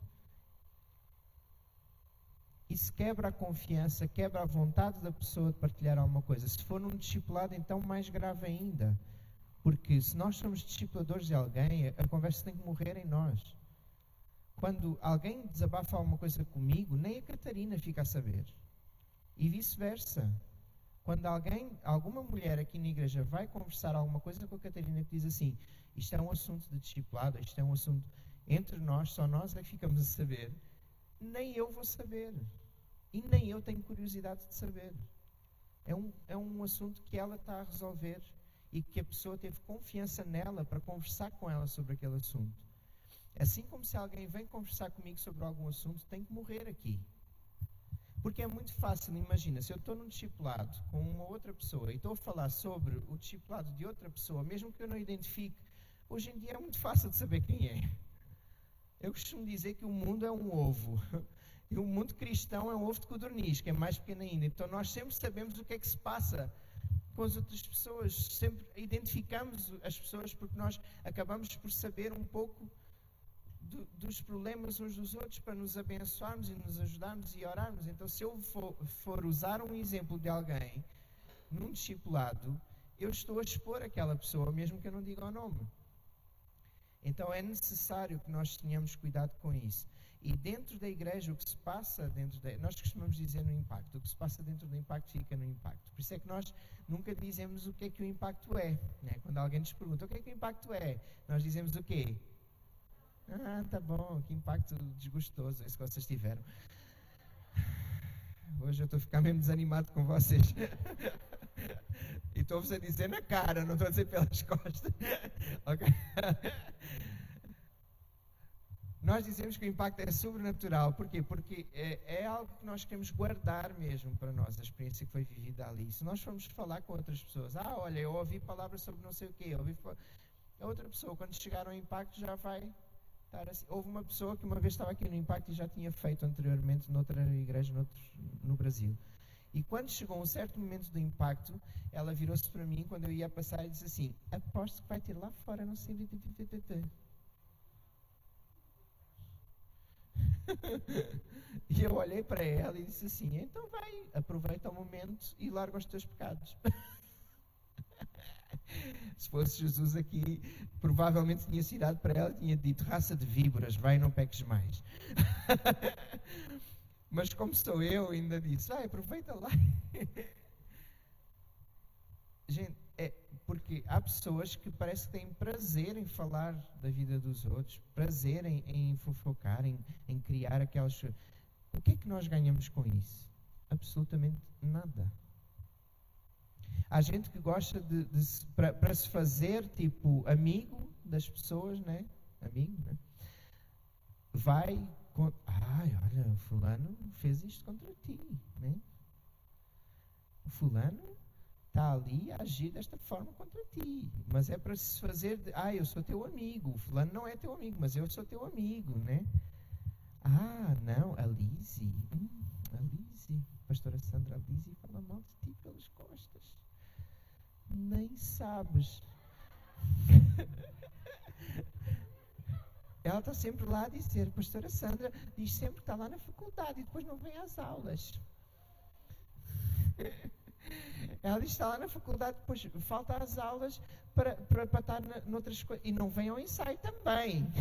Isso quebra a confiança, quebra a vontade da pessoa de partilhar alguma coisa. Se for num discipulado, então mais grave ainda. Porque se nós somos discipuladores de alguém, a conversa tem que morrer em nós. Quando alguém desabafa alguma coisa comigo, nem a Catarina fica a saber. E vice-versa. Quando alguma mulher aqui na igreja vai conversar alguma coisa com a Catarina que diz assim: isto é um assunto de discipulado, isto é um assunto entre nós, só nós é que ficamos a saber, nem eu vou saber. E nem eu tenho curiosidade de saber. É um assunto que ela está a resolver e que a pessoa teve confiança nela para conversar com ela sobre aquele assunto. Assim como se alguém vem conversar comigo sobre algum assunto, tem que morrer aqui. Porque é muito fácil, imagina, se eu estou num discipulado com uma outra pessoa e estou a falar sobre o discipulado de outra pessoa, mesmo que eu não identifique, hoje em dia é muito fácil de saber quem é. Eu costumo dizer que o mundo é um ovo. E o mundo cristão é um ovo de codorniz, que é mais pequeno ainda. Então nós sempre sabemos o que é que se passa com as outras pessoas. Sempre identificamos as pessoas porque nós acabamos por saber um pouco dos problemas uns dos outros para nos abençoarmos e nos ajudarmos e orarmos. Então se eu for usar um exemplo de alguém num discipulado, eu estou a expor aquela pessoa, mesmo que eu não diga o nome. Então é necessário que nós tenhamos cuidado com isso. E dentro da igreja, o que se passa nós costumamos dizer no impacto, o que se passa dentro do impacto fica no impacto. Por isso é que nós nunca dizemos o que é que o impacto é, né? Quando alguém nos pergunta o que é que o impacto é, nós dizemos o quê? Tá bom, que impacto desgostoso esse que vocês tiveram. Hoje eu estou a ficar mesmo desanimado com vocês. E estou-vos a dizer na cara, não estou a dizer pelas costas. Ok? Nós dizemos que o impacto é sobrenatural. Porquê? Porque é algo que nós queremos guardar mesmo para nós, a experiência que foi vivida ali. Se nós formos falar com outras pessoas, olha, eu ouvi palavras sobre não sei o quê, a outra pessoa, quando chegar ao impacto, já vai estar assim. Houve uma pessoa que uma vez estava aqui no impacto e já tinha feito anteriormente noutra igreja no Brasil. E quando chegou um certo momento do impacto, ela virou-se para mim, quando eu ia passar, e disse assim, aposto que vai ter lá fora, não sei... E eu olhei para ela e disse assim, então vai, aproveita o momento e larga os teus pecados. Se fosse Jesus aqui, provavelmente tinha cirado para ela e tinha dito, raça de víboras, vai e não peques mais. Mas como sou eu, ainda disse, vai, aproveita lá. Gente, porque há pessoas que parece que têm prazer em falar da vida dos outros, prazer em fofocar, em criar aquelas... O que é que nós ganhamos com isso? Absolutamente nada. Há gente que gosta para se fazer, tipo, amigo das pessoas, né? Amigo, né? Vai... olha, o fulano fez isto contra ti, né? O fulano está ali a agir desta forma contra ti, mas é para se fazer eu sou teu amigo, o fulano não é teu amigo, mas eu sou teu amigo, né? Não, a Lizzie, pastora Sandra, a Lizzie fala mal de ti pelas costas, nem sabes. Ela está sempre lá a dizer, pastora Sandra diz sempre que está lá na faculdade e depois não vem às aulas. Ela diz que está lá na faculdade, depois falta às aulas para estar noutras coisas. E não vem ao ensaio também.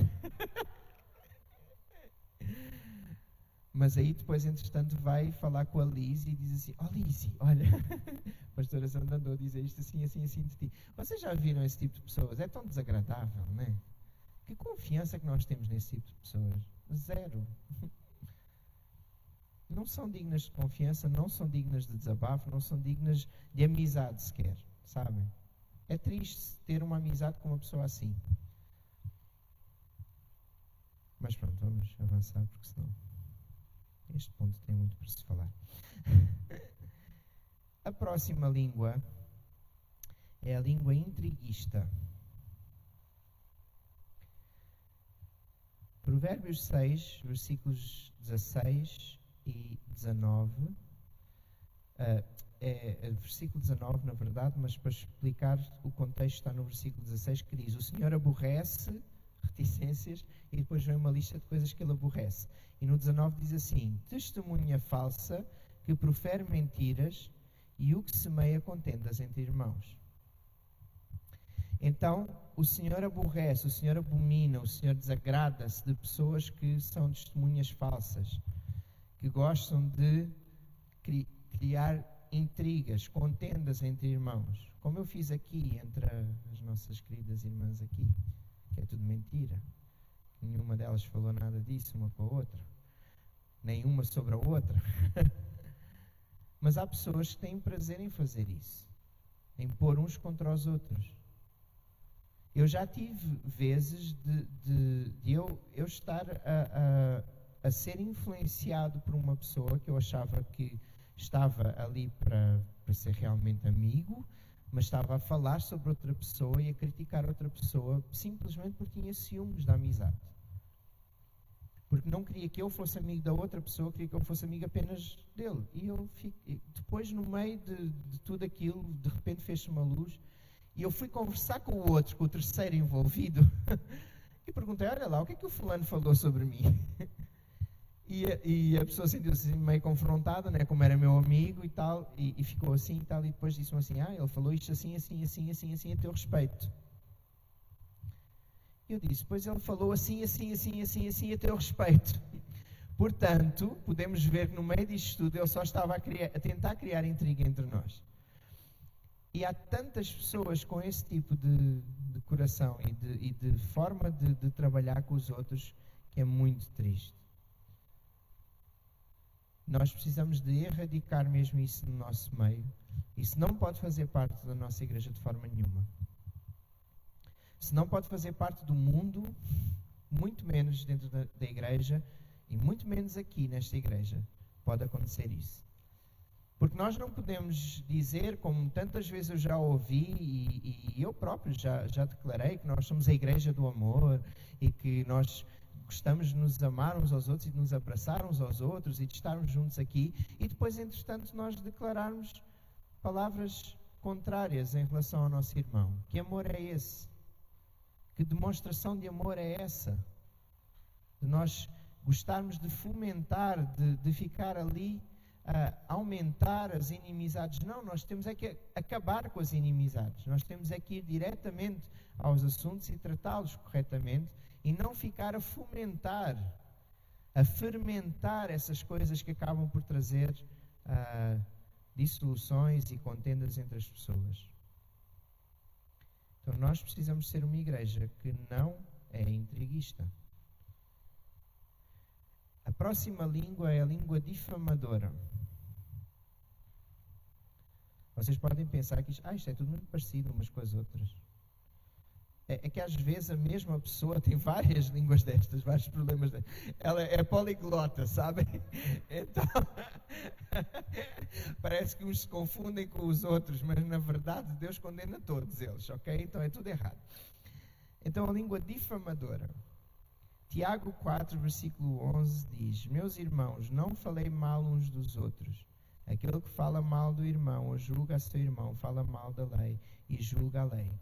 Mas aí depois, entretanto, vai falar com a Lizzie e diz assim, Lizzie, olha, a pastora Sandra andou a dizer isto assim, assim, assim de ti. Vocês já viram esse tipo de pessoas? É tão desagradável, não é? Que confiança que nós temos nesse tipo de pessoas? Zero. Não são dignas de confiança, não são dignas de desabafo, não são dignas de amizade sequer, sabem? É triste ter uma amizade com uma pessoa assim. Mas pronto, vamos avançar, porque senão este ponto tem muito para se falar. A próxima língua é a língua intriguista. Provérbios 6, versículos 16 e 19, versículo 19 na verdade, mas para explicar o contexto está no versículo 16 que diz, o Senhor aborrece reticências e depois vem uma lista de coisas que ele aborrece. E no 19 diz assim, testemunha falsa que profere mentiras e o que semeia contendas entre irmãos. Então, o Senhor aborrece, o Senhor abomina, o Senhor desagrada-se de pessoas que são testemunhas falsas, que gostam de criar intrigas, contendas entre irmãos, como eu fiz aqui entre as nossas queridas irmãs aqui, que é tudo mentira. Nenhuma delas falou nada disso uma com a outra, nenhuma sobre a outra. Mas há pessoas que têm prazer em fazer isso, em pôr uns contra os outros. Eu já tive vezes de eu estar a ser influenciado por uma pessoa que eu achava que estava ali para ser realmente amigo, mas estava a falar sobre outra pessoa e a criticar outra pessoa simplesmente porque tinha ciúmes da amizade. Porque não queria que eu fosse amigo da outra pessoa, queria que eu fosse amigo apenas dele. E eu depois, no meio de tudo aquilo, de repente fez-se uma luz e eu fui conversar com o outro, com o terceiro envolvido e perguntei, olha lá, o que é que o fulano falou sobre mim? E a pessoa sentiu-se meio confrontada, né, como era meu amigo e tal, e ficou assim e tal, e depois disse-me assim, ele falou isto assim, assim, assim, assim, assim, a teu respeito. Eu disse, pois ele falou assim, assim, assim, assim, assim, a teu respeito. Portanto, podemos ver que no meio disto tudo ele só estava a tentar criar intriga entre nós. E há tantas pessoas com esse tipo de coração e de forma de trabalhar com os outros que é muito triste. Nós precisamos de erradicar mesmo isso no nosso meio. Isso não pode fazer parte da nossa igreja de forma nenhuma. Se não pode fazer parte do mundo, muito menos dentro da igreja e muito menos aqui nesta igreja pode acontecer isso. Porque nós não podemos dizer, como tantas vezes eu já ouvi e eu próprio já declarei, que nós somos a igreja do amor e que nós gostamos de nos amar uns aos outros e de nos abraçar uns aos outros e de estarmos juntos aqui e depois, entretanto, nós declararmos palavras contrárias em relação ao nosso irmão. Que amor é esse? Que demonstração de amor é essa? De nós gostarmos de fomentar, de ficar ali a aumentar as inimizades. Não, nós temos é que acabar com as inimizades. Nós temos é que ir diretamente aos assuntos e tratá-los corretamente e não ficar a fomentar, a fermentar essas coisas que acabam por trazer dissoluções e contendas entre as pessoas. Então nós precisamos ser uma igreja que não é intriguista. A próxima língua é a língua difamadora. Vocês podem pensar que isto é tudo muito parecido umas com as outras. É que às vezes a mesma pessoa tem várias línguas destas, vários problemas destas. Ela é poliglota, sabem? Então, parece que uns se confundem com os outros, mas na verdade Deus condena todos eles, ok? Então é tudo errado. Então a língua difamadora. Tiago 4, versículo 11 diz: Meus irmãos, não falei mal uns dos outros. Aquele que fala mal do irmão ou julga a seu irmão, fala mal da lei e julga a lei.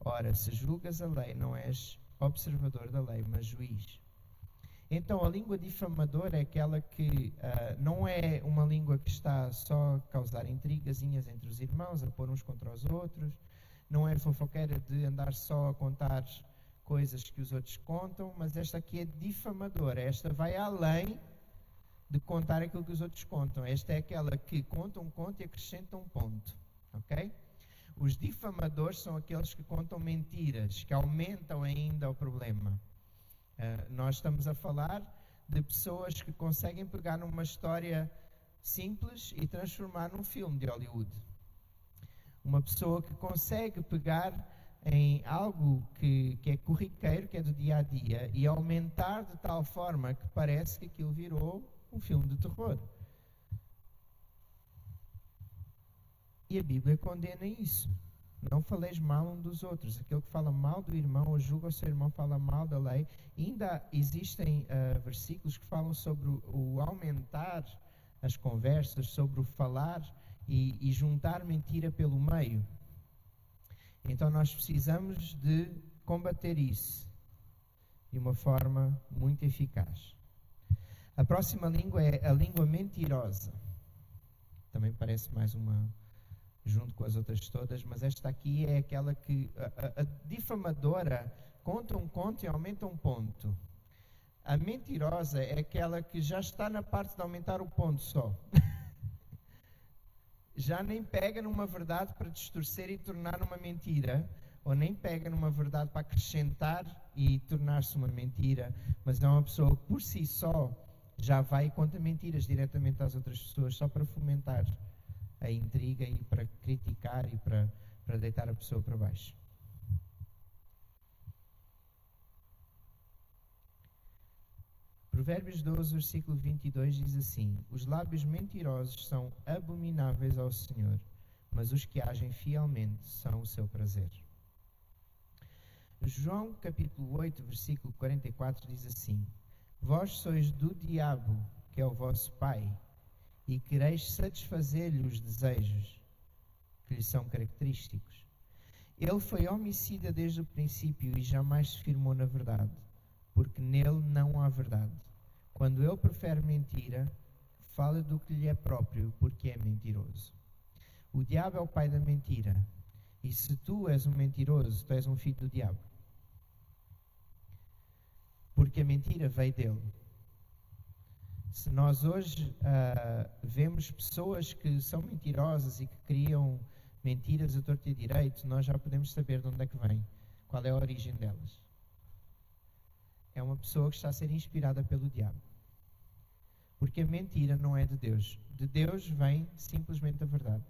Ora, se julgas a lei, não és observador da lei, mas juiz. Então, a língua difamadora é aquela que não é uma língua que está só a causar intrigazinhas entre os irmãos, a pôr uns contra os outros. Não é fofoqueira de andar só a contar coisas que os outros contam, mas esta aqui é difamadora. Esta vai além de contar aquilo que os outros contam. Esta é aquela que conta um conto e acrescenta um ponto. Ok? Os difamadores são aqueles que contam mentiras, que aumentam ainda o problema. Nós estamos a falar de pessoas que conseguem pegar numa história simples e transformar num filme de Hollywood. Uma pessoa que consegue pegar em algo que é corriqueiro, que é do dia a dia, e aumentar de tal forma que parece que aquilo virou um filme de terror. E a Bíblia condena isso. Não faleis mal um dos outros. Aquele que fala mal do irmão ou julga o seu irmão fala mal da lei. E ainda existem versículos que falam sobre o aumentar as conversas, sobre o falar e juntar mentira pelo meio. Então nós precisamos de combater isso de uma forma muito eficaz. A próxima língua é a língua mentirosa. Também parece mais uma junto com as outras todas, mas esta aqui é aquela que a difamadora conta um conto e aumenta um ponto. A mentirosa é aquela que já está na parte de aumentar o ponto só. Já nem pega numa verdade para distorcer e tornar uma mentira, ou nem pega numa verdade para acrescentar e tornar-se uma mentira, mas é uma pessoa que por si só já vai e conta mentiras diretamente às outras pessoas, só para fomentar a intriga e para criticar e para deitar a pessoa para baixo. Provérbios 12, versículo 22 diz assim: Os lábios mentirosos são abomináveis ao Senhor, mas os que agem fielmente são o seu prazer. João capítulo 8, versículo 44 diz assim: Vós sois do diabo, que é o vosso pai, e quereis satisfazer-lhe os desejos que lhe são característicos. Ele foi homicida desde o princípio e jamais se firmou na verdade, porque nele não há verdade. Quando ele profere mentira, fala do que lhe é próprio, porque é mentiroso. O diabo é o pai da mentira, e se tu és um mentiroso, tu és um filho do diabo. Porque a mentira veio dele. Se nós hoje vemos pessoas que são mentirosas e que criam mentiras a torto e a direito, nós já podemos saber de onde é que vem, qual é a origem delas. É uma pessoa que está a ser inspirada pelo diabo. Porque a mentira não é de Deus. De Deus vem simplesmente a verdade.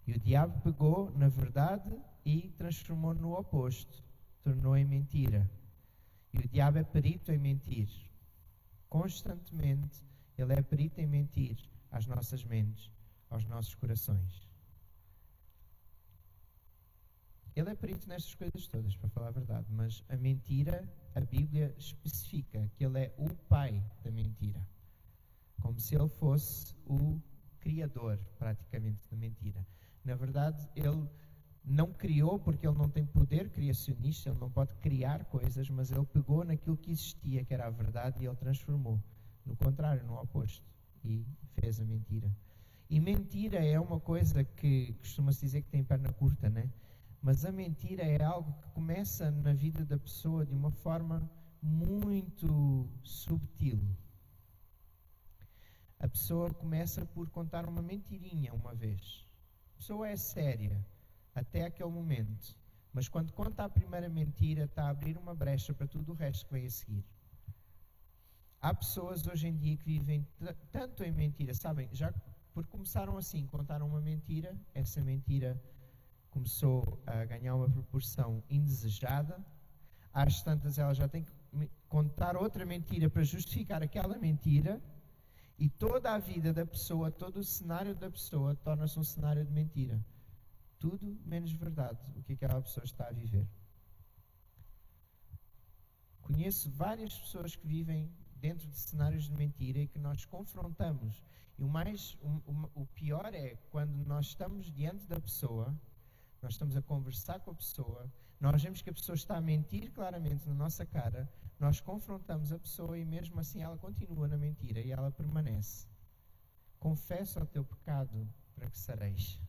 E o diabo pegou na verdade e transformou no oposto. Tornou em mentira. E o diabo é perito em mentir. Constantemente, ele é perito em mentir às nossas mentes, aos nossos corações. Ele é perito nestas coisas todas, para falar a verdade. Mas a mentira, a Bíblia especifica que ele é o pai da mentira. Como se ele fosse o criador, praticamente, da mentira. Na verdade, ele não criou porque ele não tem poder criacionista, ele não pode criar coisas, mas ele pegou naquilo que existia, que era a verdade, e ele transformou. No contrário, no oposto. E fez a mentira. E mentira é uma coisa que costuma-se dizer que tem perna curta, né? Mas a mentira é algo que começa na vida da pessoa de uma forma muito subtil. A pessoa começa por contar uma mentirinha uma vez. A pessoa é séria até aquele momento. Mas quando conta a primeira mentira, está a abrir uma brecha para tudo o resto que vem a seguir. Há pessoas hoje em dia que vivem tanto em mentira, sabem? Já porque começaram assim, contaram uma mentira, essa mentira começou a ganhar uma proporção indesejada. Às tantas, ela já tem que contar outra mentira para justificar aquela mentira. E toda a vida da pessoa, todo o cenário da pessoa torna-se um cenário de mentira. Tudo menos verdade, o que aquela pessoa está a viver. Conheço várias pessoas que vivem dentro de cenários de mentira e que nós confrontamos. E o pior é quando nós estamos diante da pessoa, nós estamos a conversar com a pessoa, nós vemos que a pessoa está a mentir claramente na nossa cara, nós confrontamos a pessoa e mesmo assim ela continua na mentira e ela permanece. Confessa o teu pecado para que sareis.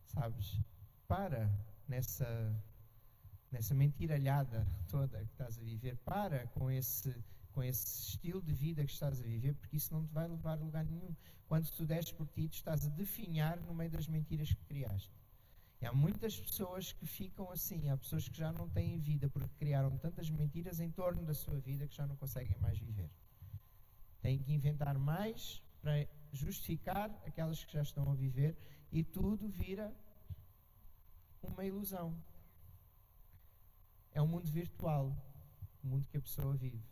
Sabes? Para nessa mentiralhada toda que estás a viver. Para com esse estilo de vida que estás a viver, porque isso não te vai levar a lugar nenhum. Quando tu des por ti, tu estás a definhar no meio das mentiras que criaste. E há muitas pessoas que ficam assim, há pessoas que já não têm vida porque criaram tantas mentiras em torno da sua vida que já não conseguem mais viver. Têm que inventar mais para justificar aquelas que já estão a viver e tudo vira uma ilusão. É um mundo virtual, o mundo que a pessoa vive.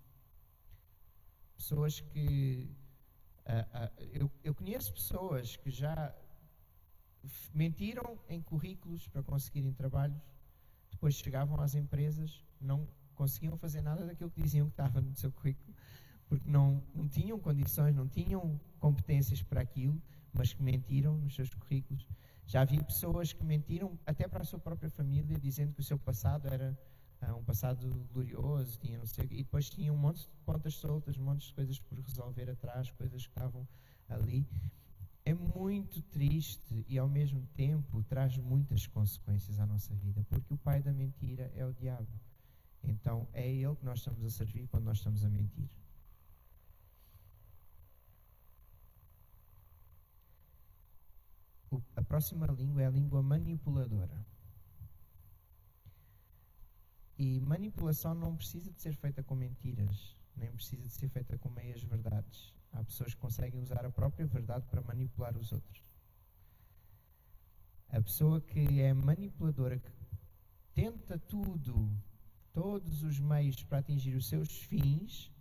Pessoas que... eu conheço pessoas que já mentiram em currículos para conseguirem trabalhos, depois chegavam às empresas, não conseguiam fazer nada daquilo que diziam que estava no seu currículo, porque não tinham condições, não tinham competências para aquilo, mas que mentiram nos seus currículos. Já vi pessoas que mentiram até para a sua própria família, dizendo que o seu passado era um passado glorioso, tinha não sei, e depois tinha um monte de pontas soltas, um monte de coisas por resolver atrás, coisas que estavam ali. É muito triste e, ao mesmo tempo, traz muitas consequências à nossa vida, porque o pai da mentira é o diabo. Então, é ele que nós estamos a servir quando nós estamos a mentir. A próxima língua é a língua manipuladora. E manipulação não precisa de ser feita com mentiras, nem precisa de ser feita com meias verdades. Há pessoas que conseguem usar a própria verdade para manipular os outros. A pessoa que é manipuladora, que tenta todos os meios para atingir os seus fins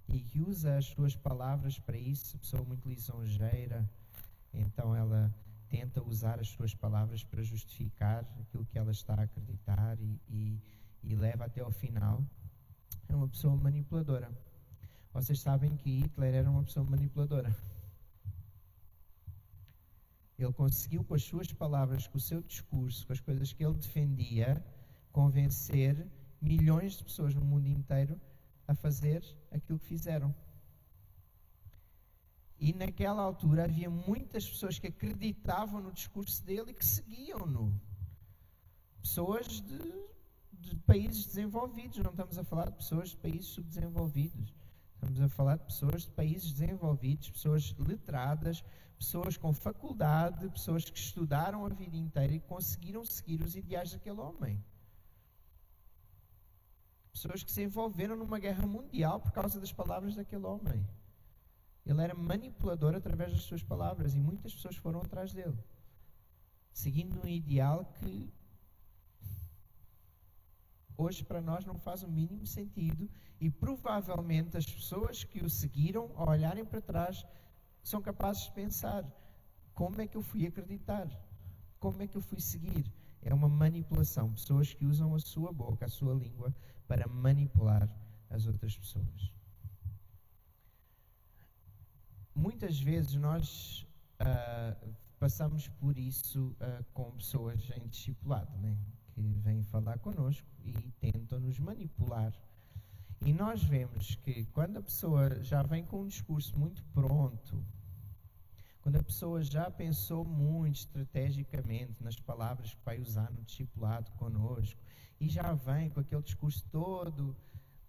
e que usa as suas palavras para isso, a pessoa muito lisonjeira, então ela tenta usar as suas palavras para justificar aquilo que ela está a acreditar e leva até ao final. É uma pessoa manipuladora. Vocês sabem que Hitler era uma pessoa manipuladora. Ele conseguiu, com as suas palavras, com o seu discurso, com as coisas que ele defendia, convencer milhões de pessoas no mundo inteiro a fazer aquilo que fizeram. E naquela altura havia muitas pessoas que acreditavam no discurso dele e que seguiam-no. Pessoas de países desenvolvidos, não estamos a falar de pessoas de países subdesenvolvidos. Estamos a falar de pessoas de países desenvolvidos, pessoas letradas, pessoas com faculdade, pessoas que estudaram a vida inteira e conseguiram seguir os ideais daquele homem. Pessoas que se envolveram numa guerra mundial por causa das palavras daquele homem. Ele era manipulador através das suas palavras e muitas pessoas foram atrás dele, seguindo um ideal que hoje para nós não faz o mínimo sentido e provavelmente as pessoas que o seguiram, ao olharem para trás, são capazes de pensar: como é que eu fui acreditar? Como é que eu fui seguir? É uma manipulação. Pessoas que usam a sua boca, a sua língua, para manipular as outras pessoas. Muitas vezes nós passamos por isso com pessoas em discipulado, né? Que vêm falar connosco e tentam nos manipular. E nós vemos que quando a pessoa já vem com um discurso muito pronto, quando a pessoa já pensou muito estrategicamente nas palavras que vai usar no discipulado connosco, e já vem com aquele discurso todo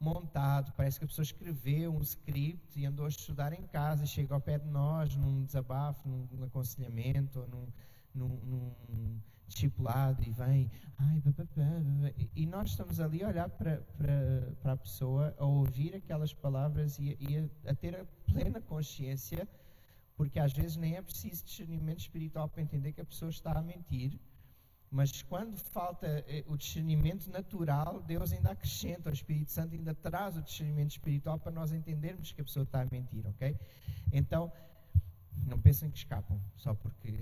montado, parece que a pessoa escreveu um script e andou a estudar em casa e chega ao pé de nós num desabafo, num aconselhamento ou num discipulado e vem, e nós estamos ali a olhar para a pessoa, a ouvir aquelas palavras e a ter a plena consciência, porque às vezes nem é preciso discernimento espiritual para entender que a pessoa está a mentir. Mas quando falta o discernimento natural, Deus ainda acrescenta, o Espírito Santo ainda traz o discernimento espiritual para nós entendermos que a pessoa está a mentir, ok? Então, não pensem que escapam, só porque...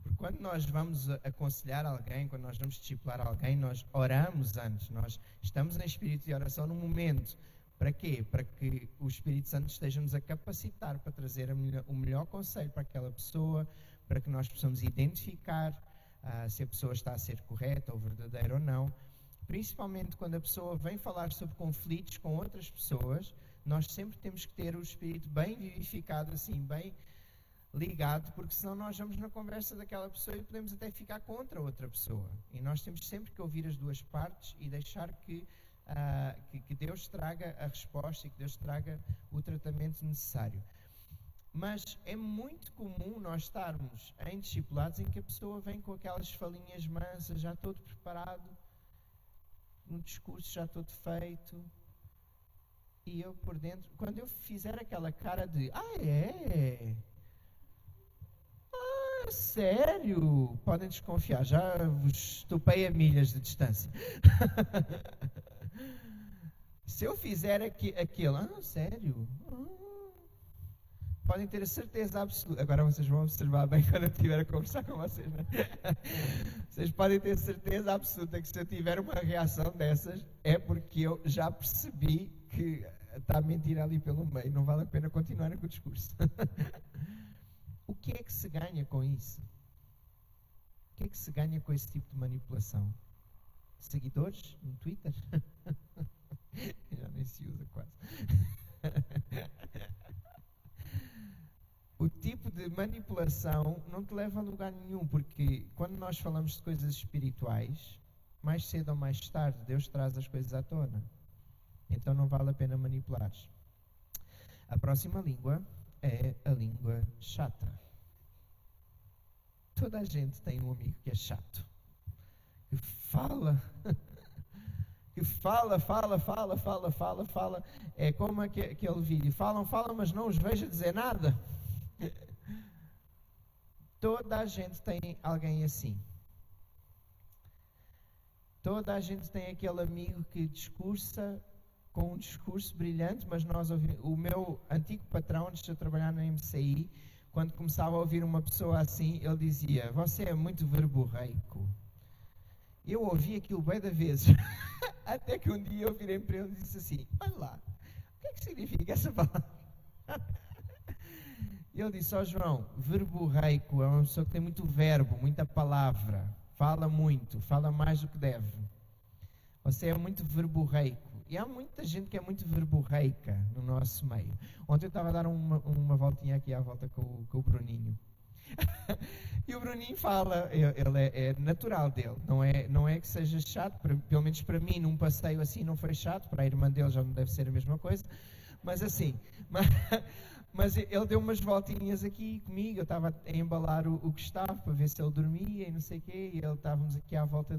Porque quando nós vamos aconselhar alguém, quando nós vamos discipular alguém, nós oramos antes, nós estamos em espírito de oração num momento. Para quê? Para que o Espírito Santo esteja-nos a capacitar para trazer o melhor conselho para aquela pessoa, para que nós possamos identificar se a pessoa está a ser correta ou verdadeira ou não. Principalmente quando a pessoa vem falar sobre conflitos com outras pessoas, nós sempre temos que ter o espírito bem vivificado, assim, bem ligado, porque senão nós vamos na conversa daquela pessoa e podemos até ficar contra outra pessoa. E nós temos sempre que ouvir as duas partes e deixar que Deus traga a resposta e que Deus traga o tratamento necessário. Mas é muito comum nós estarmos em discipulados em que a pessoa vem com aquelas falinhas mansas, já todo preparado, no discurso já todo feito, e eu por dentro, quando eu fizer aquela cara de sério? Podem desconfiar, já vos estupei a milhas de distância. Se eu fizer aquilo, sério? Podem ter a certeza absoluta. Agora vocês vão observar bem quando eu estiver a conversar com vocês, né? Vocês podem ter certeza absoluta que se eu tiver uma reação dessas, é porque eu já percebi que está a mentir ali pelo meio. Não vale a pena continuar com o discurso. O que é que se ganha com isso? O que é que se ganha com esse tipo de manipulação? Seguidores no Twitter? Já nem se usa quase. O tipo de manipulação não te leva a lugar nenhum, porque quando nós falamos de coisas espirituais, mais cedo ou mais tarde, Deus traz as coisas à tona. Então não vale a pena manipular. A próxima língua é a língua chata. Toda a gente tem um amigo que é chato, que fala, fala. É como aquele vídeo, falam, mas não os vejo dizer nada. Toda a gente tem alguém assim. Toda a gente tem aquele amigo que discursa com um discurso brilhante, mas nós ouvimos. O meu antigo patrão, antes de eu trabalhar na MCI, quando começava a ouvir uma pessoa assim, ele dizia: você é muito verborreico. Eu ouvi aquilo bué de vezes, até que um dia eu virei para ele e disse assim: olha lá, o que é que significa essa palavra? E ele disse: João, verborreico é uma pessoa que tem muito verbo, muita palavra, fala muito, fala mais do que deve. Você é muito verborreico. E há muita gente que é muito verborreica no nosso meio. Ontem eu estava a dar uma voltinha aqui à volta com o Bruninho. E o Bruninho fala, ele é natural dele, não é que seja chato, pelo menos para mim, num passeio assim não foi chato, para a irmã dele já não deve ser a mesma coisa, Mas assim, mas ele deu umas voltinhas aqui comigo, eu estava a embalar o Gustavo para ver se ele dormia e não sei o quê, e estávamos aqui à volta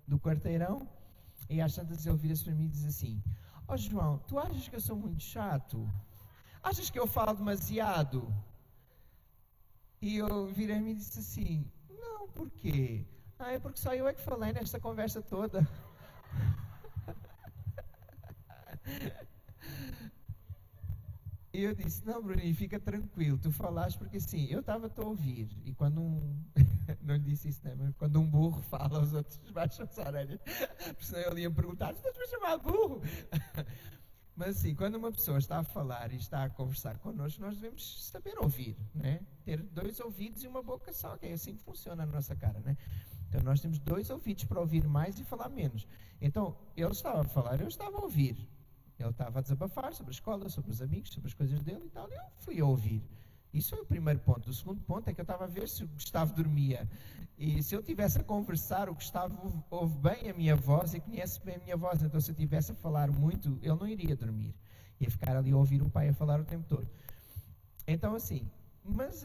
do quarteirão, e às tantas ele vira-se para mim e diz assim: ó João, tu achas que eu sou muito chato? Achas que eu falo demasiado? E eu virei-me e disse assim: não, porquê? É porque só eu é que falei nesta conversa toda. E eu disse: não, Bruninho, fica tranquilo, tu falaste porque assim, eu estava-te a ouvir, e quando não lhe disse isso, né, mas quando um burro fala, os outros baixam as orelhas, porque senão ele ia perguntar: estás-me a chamar burro? Mas assim, quando uma pessoa está a falar e está a conversar connosco, nós devemos saber ouvir, né? Ter 2 ouvidos e uma boca só, que é assim que funciona a nossa cara, né? Então nós temos 2 ouvidos para ouvir mais e falar menos. Então, ele estava a falar, eu estava a ouvir. Ele estava a desabafar sobre a escola, sobre os amigos, sobre as coisas dele e tal, e eu fui a ouvir. Isso foi o primeiro ponto. O segundo ponto é que eu estava a ver se o Gustavo dormia. E se eu estivesse a conversar, o Gustavo ouve bem a minha voz e conhece bem a minha voz. Então, se eu estivesse a falar muito, ele não iria dormir. Ia ficar ali a ouvir o pai a falar o tempo todo. Então, assim, mas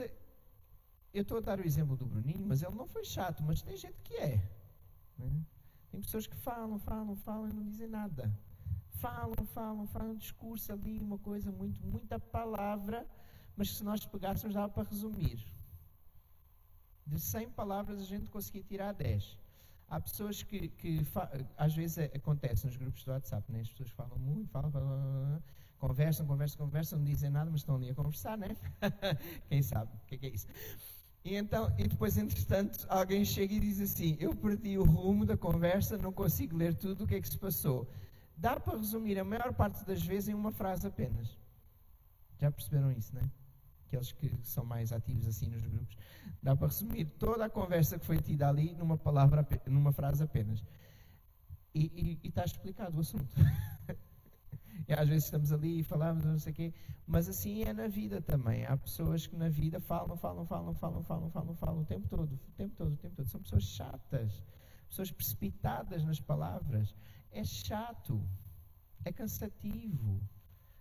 eu estou a dar o exemplo do Bruninho, mas ele não foi chato, mas tem gente que é. Né? Tem pessoas que falam e não dizem nada. Falam um discurso ali, uma coisa, muita palavra, mas que se nós pegássemos dava para resumir. De 100 palavras a gente conseguia tirar 10. Há pessoas que às vezes acontece nos grupos do WhatsApp, né? As pessoas falam muito, conversam, não dizem nada, mas estão ali a conversar, né? Quem sabe o que é isso? E depois, entretanto, alguém chega e diz assim: eu perdi o rumo da conversa, não consigo ler tudo, o que é que se passou? Dá para resumir a maior parte das vezes em uma frase apenas. Já perceberam isso, não é? Aqueles que são mais ativos assim nos grupos. Dá para resumir toda a conversa que foi tida ali numa frase apenas. E está explicado o assunto. E às vezes estamos ali e falamos, não sei o quê, mas assim é na vida também. Há pessoas que na vida falam o tempo todo. São pessoas chatas, pessoas precipitadas nas palavras. É chato, é cansativo.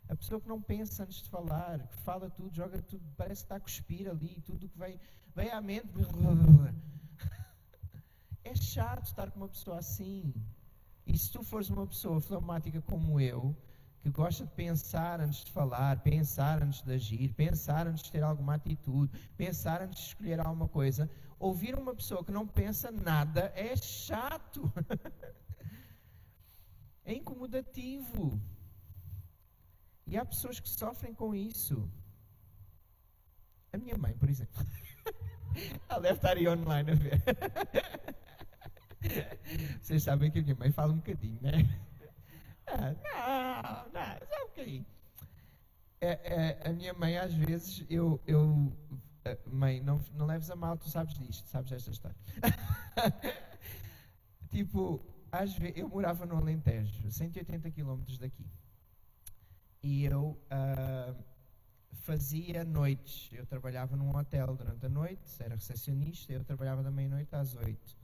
A pessoa que não pensa antes de falar, que fala tudo, joga tudo, parece que está a cuspir ali, tudo que vem à mente. É chato estar com uma pessoa assim. E se tu fores uma pessoa fleumática como eu, que gosta de pensar antes de falar, pensar antes de agir, pensar antes de ter alguma atitude, pensar antes de escolher alguma coisa, ouvir uma pessoa que não pensa nada é chato. É incomodativo. E há pessoas que sofrem com isso. A minha mãe, por exemplo. Ela deve estar aí online a ver. Vocês sabem que a minha mãe fala um bocadinho, né? Não, só um bocadinho. A minha mãe, às vezes, mãe, não leves a mal, tu sabes disto, sabes esta história. Tipo, às vezes, eu morava no Alentejo, 180 km daqui. E eu fazia noites. Eu trabalhava num hotel durante a noite, era recepcionista, eu trabalhava da meia-noite às 8.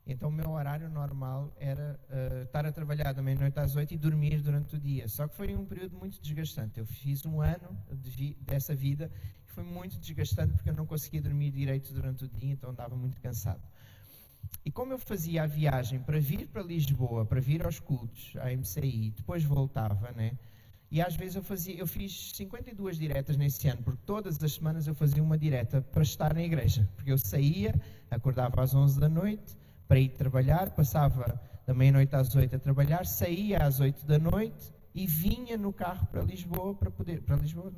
Então o meu horário normal era estar a trabalhar da meia-noite às 8 e dormir durante o dia. Só que foi um período muito desgastante. Eu fiz um ano dessa vida e foi muito desgastante porque eu não conseguia dormir direito durante o dia, então andava muito cansado. E como eu fazia a viagem para vir para Lisboa, para vir aos cultos, à MCI, depois voltava, né? E às vezes eu fiz 52 diretas nesse ano, porque todas as semanas eu fazia uma direta para estar na igreja. Porque eu saía, acordava às 11 da noite para ir trabalhar, passava da meia-noite às 8 a trabalhar, saía às 8 da noite e vinha no carro para Lisboa,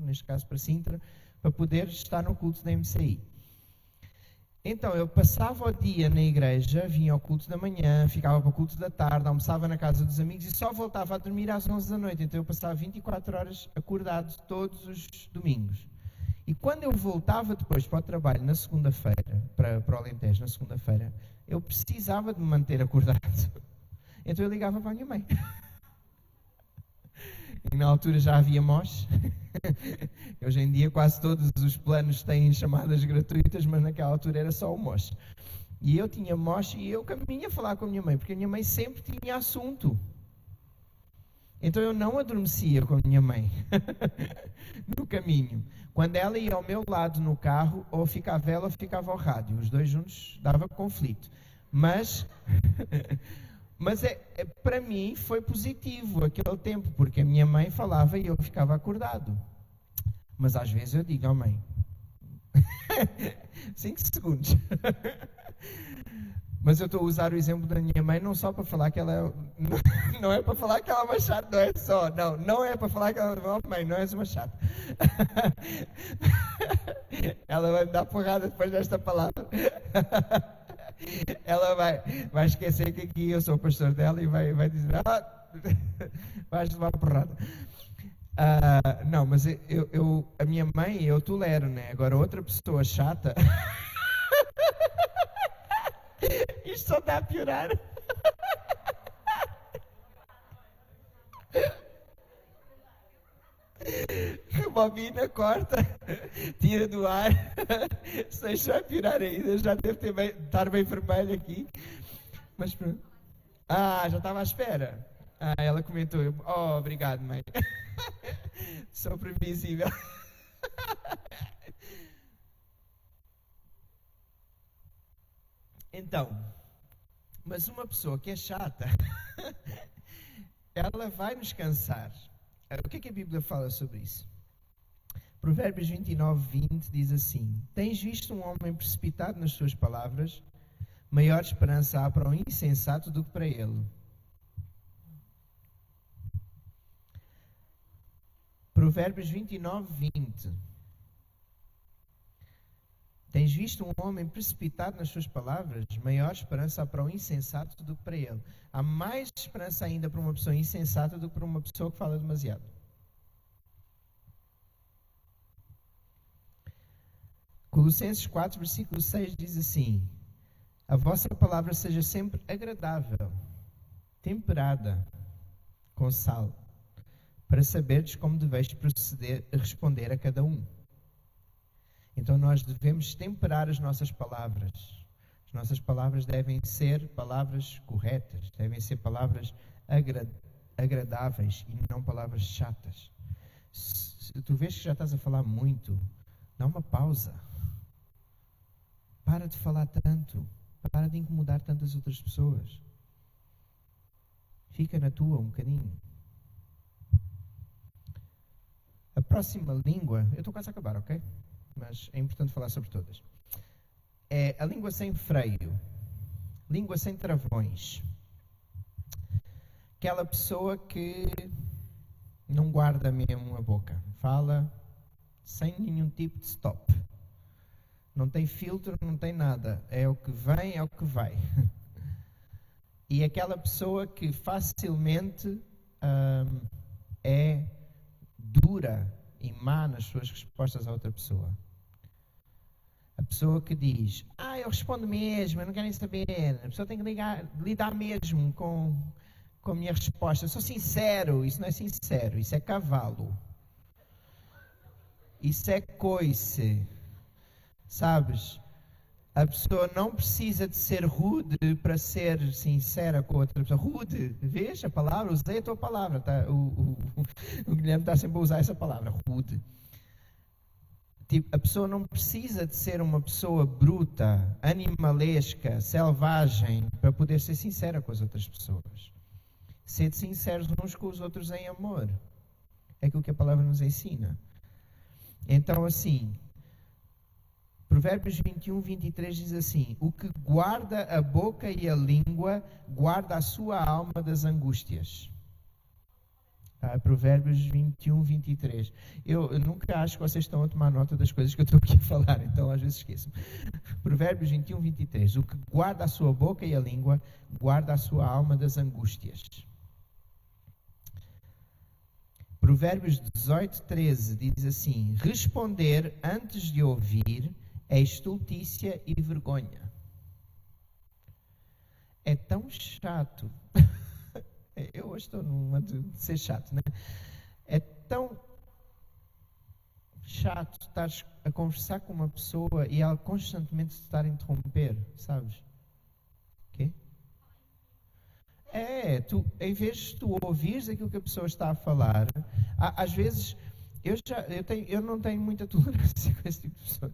neste caso para Sintra, para poder estar no culto da MCI. Então, eu passava o dia na igreja, vinha ao culto da manhã, ficava para o culto da tarde, almoçava na casa dos amigos e só voltava a dormir às 11 da noite. Então, eu passava 24 horas acordado todos os domingos. E quando eu voltava depois para o trabalho, na segunda-feira, para o Alentejo, na segunda-feira, eu precisava de me manter acordado. Então, eu ligava para a minha mãe. E na altura já havia MOS. Hoje em dia quase todos os planos têm chamadas gratuitas, mas naquela altura era só o MOS. E eu tinha MOS e eu caminhava a falar com a minha mãe, porque a minha mãe sempre tinha assunto. Então eu não adormecia com a minha mãe no caminho. Quando ela ia ao meu lado no carro, ou ficava ela ou ficava ao rádio. Os dois juntos dava conflito. Mas para mim foi positivo aquele tempo, porque a minha mãe falava e eu ficava acordado. Mas às vezes eu digo, mãe, 5 segundos. Mas eu estou a usar o exemplo da minha mãe não só para falar que ela é, não é para falar que ela é uma chata, não é só, não é para falar que ela é uma mãe, não és uma chata. Ela vai me dar porrada depois desta palavra. Ela vai esquecer que aqui eu sou o pastor dela e vai dizer, vais levar porrada. Não, mas a minha mãe eu tolero, né? Agora outra pessoa chata, isto só está a piorar. Rebobina, corta, tira do ar. Se deixar piorar ainda, já deve estar bem vermelho aqui. Mas pronto. Já estava à espera. Ela comentou. Obrigado, mãe. Sou previsível. Então, mas uma pessoa que é chata, ela vai nos cansar. O que é que a Bíblia fala sobre isso? Provérbios 29:20 diz assim: Tens visto um homem precipitado nas suas palavras? Maior esperança há para um insensato do que para ele. Provérbios 29:20. Tens visto um homem precipitado nas suas palavras? Maior esperança há para um insensato do que para ele. Há mais esperança ainda para uma pessoa insensata do que para uma pessoa que fala demasiado. Colossenses 4, versículo 6 diz assim: A vossa palavra seja sempre agradável, temperada com sal, para saberdes como deveis responder a cada um. Então nós devemos temperar as nossas palavras. As nossas palavras devem ser palavras corretas, devem ser palavras agradáveis e não palavras chatas. Se tu vês que já estás a falar muito, dá uma pausa. Para de falar tanto. Para de incomodar tantas outras pessoas. Fica na tua um bocadinho. A próxima língua, eu estou quase a acabar, ok? Mas é importante falar sobre todas. É a língua sem freio, língua sem travões. Aquela pessoa que não guarda mesmo a boca, fala sem nenhum tipo de stop. Não tem filtro, não tem nada. É o que vem, é o que vai. E aquela pessoa que facilmente é dura e má nas suas respostas a outra pessoa. A pessoa que diz, eu respondo mesmo, eu não quero nem saber. A pessoa tem que lidar mesmo com a minha resposta. Eu sou sincero. Isso não é sincero, isso é cavalo. Isso é coice. Sabes? A pessoa não precisa de ser rude para ser sincera com a outra pessoa. Rude, vês a palavra? Usei a tua palavra. Tá? O Guilherme está sempre a usar essa palavra, rude. Tipo, a pessoa não precisa de ser uma pessoa bruta, animalesca, selvagem, para poder ser sincera com as outras pessoas. Sede sinceros uns com os outros em amor. É aquilo que a palavra nos ensina. Então, assim, Provérbios 21:23 diz assim: O que guarda a boca e a língua, guarda a sua alma das angústias. Provérbios 21:23. Eu nunca acho que vocês estão a tomar nota das coisas que eu estou aqui a falar, então às vezes esqueço. Provérbios 21:23. O que guarda a sua boca e a língua, guarda a sua alma das angústias. Provérbios 18:13 diz assim: Responder antes de ouvir é estultícia e vergonha. É tão chato. Eu hoje estou numa de ser chato, né? É tão chato estar a conversar com uma pessoa e ela constantemente estar a interromper, sabes? Quê? Em vez de tu ouvires aquilo que a pessoa está a falar, às vezes eu não tenho muita tolerância com esse tipo de pessoas.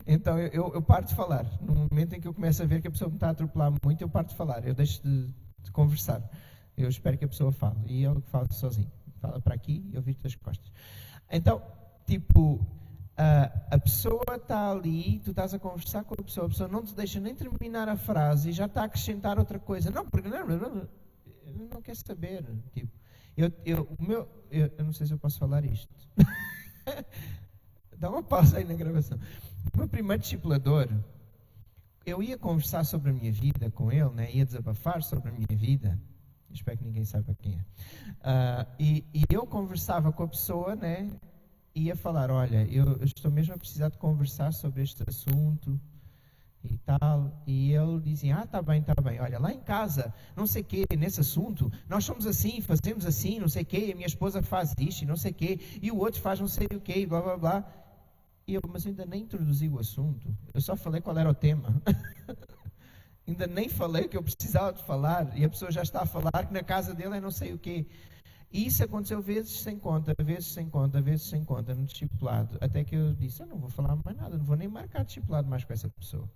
Então eu paro de falar. No momento em que eu começo a ver que a pessoa me está a atropelar muito, eu paro de falar. Eu deixo de conversar. Eu espero que a pessoa fale. E eu falo sozinho. Fala para aqui e eu viro-te as costas. Então, tipo, a pessoa está ali, tu estás a conversar com a pessoa não te deixa nem terminar a frase e já está a acrescentar outra coisa. Não, porque não quer saber. Tipo, eu não sei se eu posso falar isto. Dá uma pausa aí na gravação. O meu primeiro discipulador, eu ia conversar sobre a minha vida com ele, né? Ia desabafar sobre a minha vida. Espero que ninguém saiba quem é. E eu conversava com a pessoa, né? Ia falar, olha, eu estou mesmo a precisar de conversar sobre este assunto e tal. E ele dizia, está bem, olha, lá em casa, não sei o quê, nesse assunto, nós somos assim, fazemos assim, não sei o quê, a minha esposa faz isto e não sei o quê, e o outro faz não sei o quê, blá, blá, blá. Mas ainda nem introduzi o assunto, eu só falei qual era o tema. Ainda nem falei o que eu precisava de falar, e a pessoa já está a falar que na casa dele é não sei o quê. E isso aconteceu vezes sem conta no discipulado. Até que eu disse, eu não vou falar mais nada, não vou nem marcar discipulado mais com essa pessoa.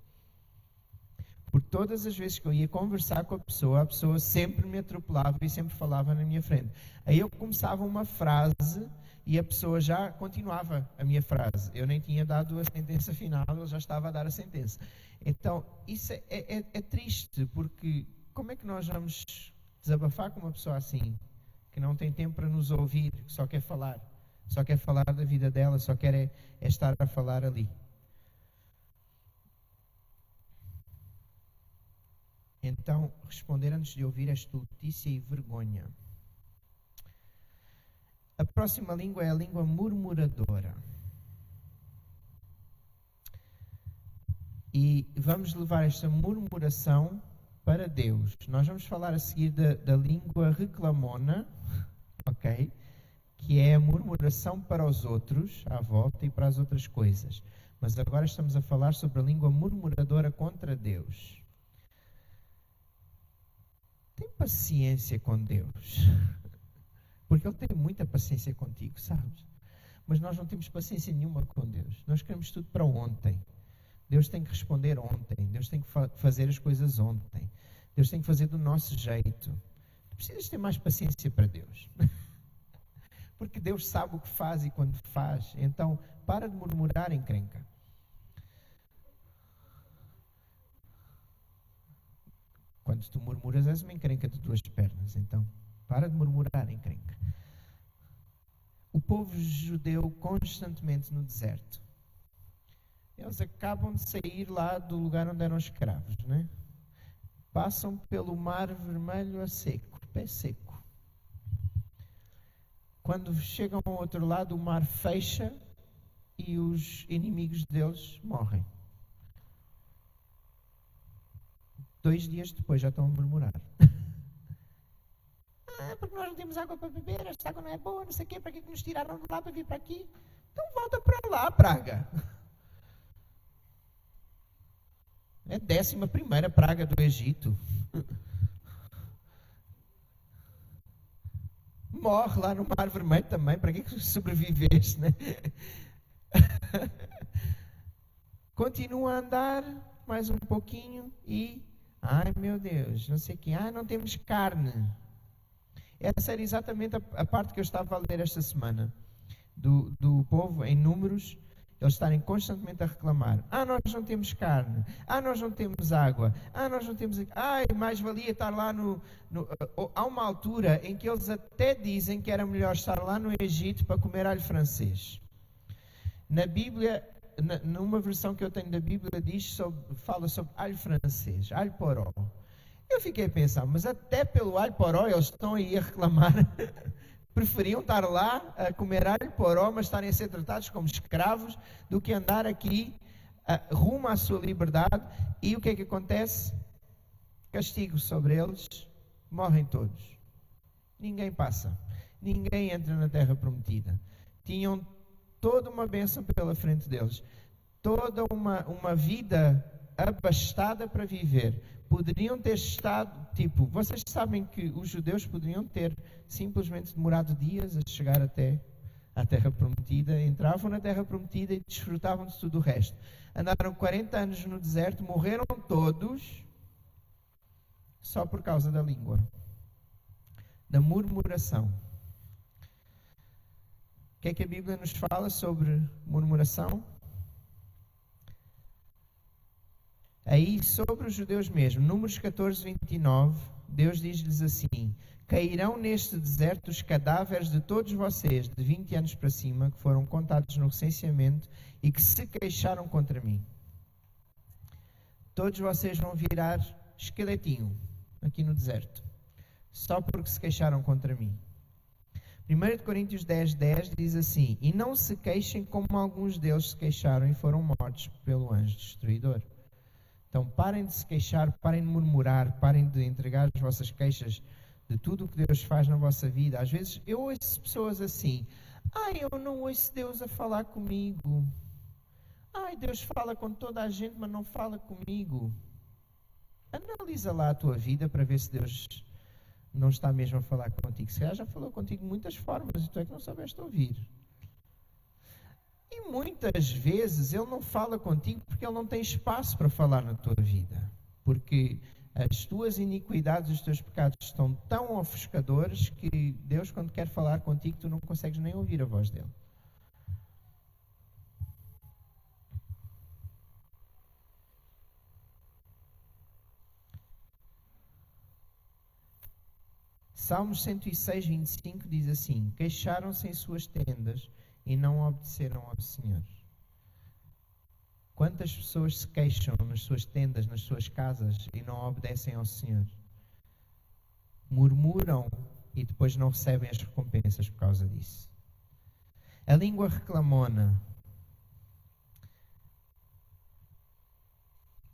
Porque todas as vezes que eu ia conversar com a pessoa sempre me atropelava e sempre falava na minha frente. Aí eu começava uma frase e a pessoa já continuava a minha frase. Eu nem tinha dado a sentença final, ele já estava a dar a sentença. Então, isso é triste, porque como é que nós vamos desabafar com uma pessoa assim, que não tem tempo para nos ouvir, que só quer falar da vida dela, só quer é estar a falar ali. Então, responder antes de ouvir é estultícia e vergonha. A próxima língua é a língua murmuradora. E vamos levar esta murmuração para Deus. Nós vamos falar a seguir da língua reclamona, ok? Que é a murmuração para os outros, à volta, e para as outras coisas. Mas agora estamos a falar sobre a língua murmuradora contra Deus. Tem paciência com Deus. Porque Ele tem muita paciência contigo, sabes? Mas nós não temos paciência nenhuma com Deus. Nós queremos tudo para ontem. Deus tem que responder ontem. Deus tem que fazer as coisas ontem. Deus tem que fazer do nosso jeito. Tu precisas ter mais paciência para Deus. Porque Deus sabe o que faz e quando faz. Então, para de murmurar, encrenca. Quando tu murmuras, és uma encrenca de duas pernas. Então, para de murmurar, encrenca. O povo judeu constantemente no deserto. Eles acabam de sair lá do lugar onde eram escravos, né? Passam pelo mar vermelho a seco, pé seco. Quando chegam ao outro lado, o mar fecha e os inimigos deles morrem. 2 dias depois já estão a murmurar. Porque nós não temos água para beber, esta água não é boa, não sei o quê, para que nos tiraram de lá para vir para aqui? Então volta para lá, praga. É a 11ª praga do Egito. Morre lá no Mar Vermelho também, para que sobreviveste, né? Continua a andar mais um pouquinho e, ai meu Deus, não sei o quê, não temos carne. Essa era exatamente a parte que eu estava a ler esta semana, do povo em Números, eles estarem constantemente a reclamar. Nós não temos carne. Nós não temos água. Nós não temos... mais valia estar lá Há uma altura em que eles até dizem que era melhor estar lá no Egito para comer alho francês. Na Bíblia, numa versão que eu tenho da Bíblia, fala sobre alho francês, alho poró. Eu fiquei a pensar, mas até pelo alho poró eles estão aí a reclamar. Preferiam estar lá a comer alho poró, mas estarem a ser tratados como escravos, do que andar aqui rumo à sua liberdade. E o que é que acontece? Castigo sobre eles, morrem todos. Ninguém passa. Ninguém entra na terra prometida. Tinham toda uma bênção pela frente deles. Toda uma vida abastada para viver. poderiam ter estado, tipo, vocês sabem que os judeus poderiam ter simplesmente demorado dias a chegar até à Terra Prometida, entravam na Terra Prometida e desfrutavam de tudo o resto. Andaram 40 anos no deserto, morreram todos, só por causa da língua, da murmuração. O que é que a Bíblia nos fala sobre murmuração? Aí, sobre os judeus mesmo, Números 14, 29, Deus diz-lhes assim: cairão neste deserto os cadáveres de todos vocês, de 20 anos para cima, que foram contados no recenseamento e que se queixaram contra mim. Todos vocês vão virar esqueletinho aqui no deserto, só porque se queixaram contra mim. 1 Coríntios 10, 10 diz assim: e não se queixem como alguns deles se queixaram e foram mortos pelo anjo destruidor. Então parem de se queixar, parem de murmurar, parem de entregar as vossas queixas de tudo o que Deus faz na vossa vida. Às vezes eu ouço pessoas assim: eu não ouço Deus a falar comigo. Deus fala com toda a gente, mas não fala comigo. Analisa lá a tua vida para ver se Deus não está mesmo a falar contigo. Se calhar já falou contigo de muitas formas e tu é que não soubeste ouvir. E muitas vezes Ele não fala contigo porque Ele não tem espaço para falar na tua vida. Porque as tuas iniquidades, os teus pecados estão tão ofuscadores que Deus, quando quer falar contigo, tu não consegues nem ouvir a voz dEle. Salmos 106, 25 diz assim: queixaram-se em suas tendas e não obedeceram ao Senhor. Quantas pessoas se queixam nas suas tendas, nas suas casas e não obedecem ao Senhor? Murmuram e depois não recebem as recompensas por causa disso. A língua reclamona.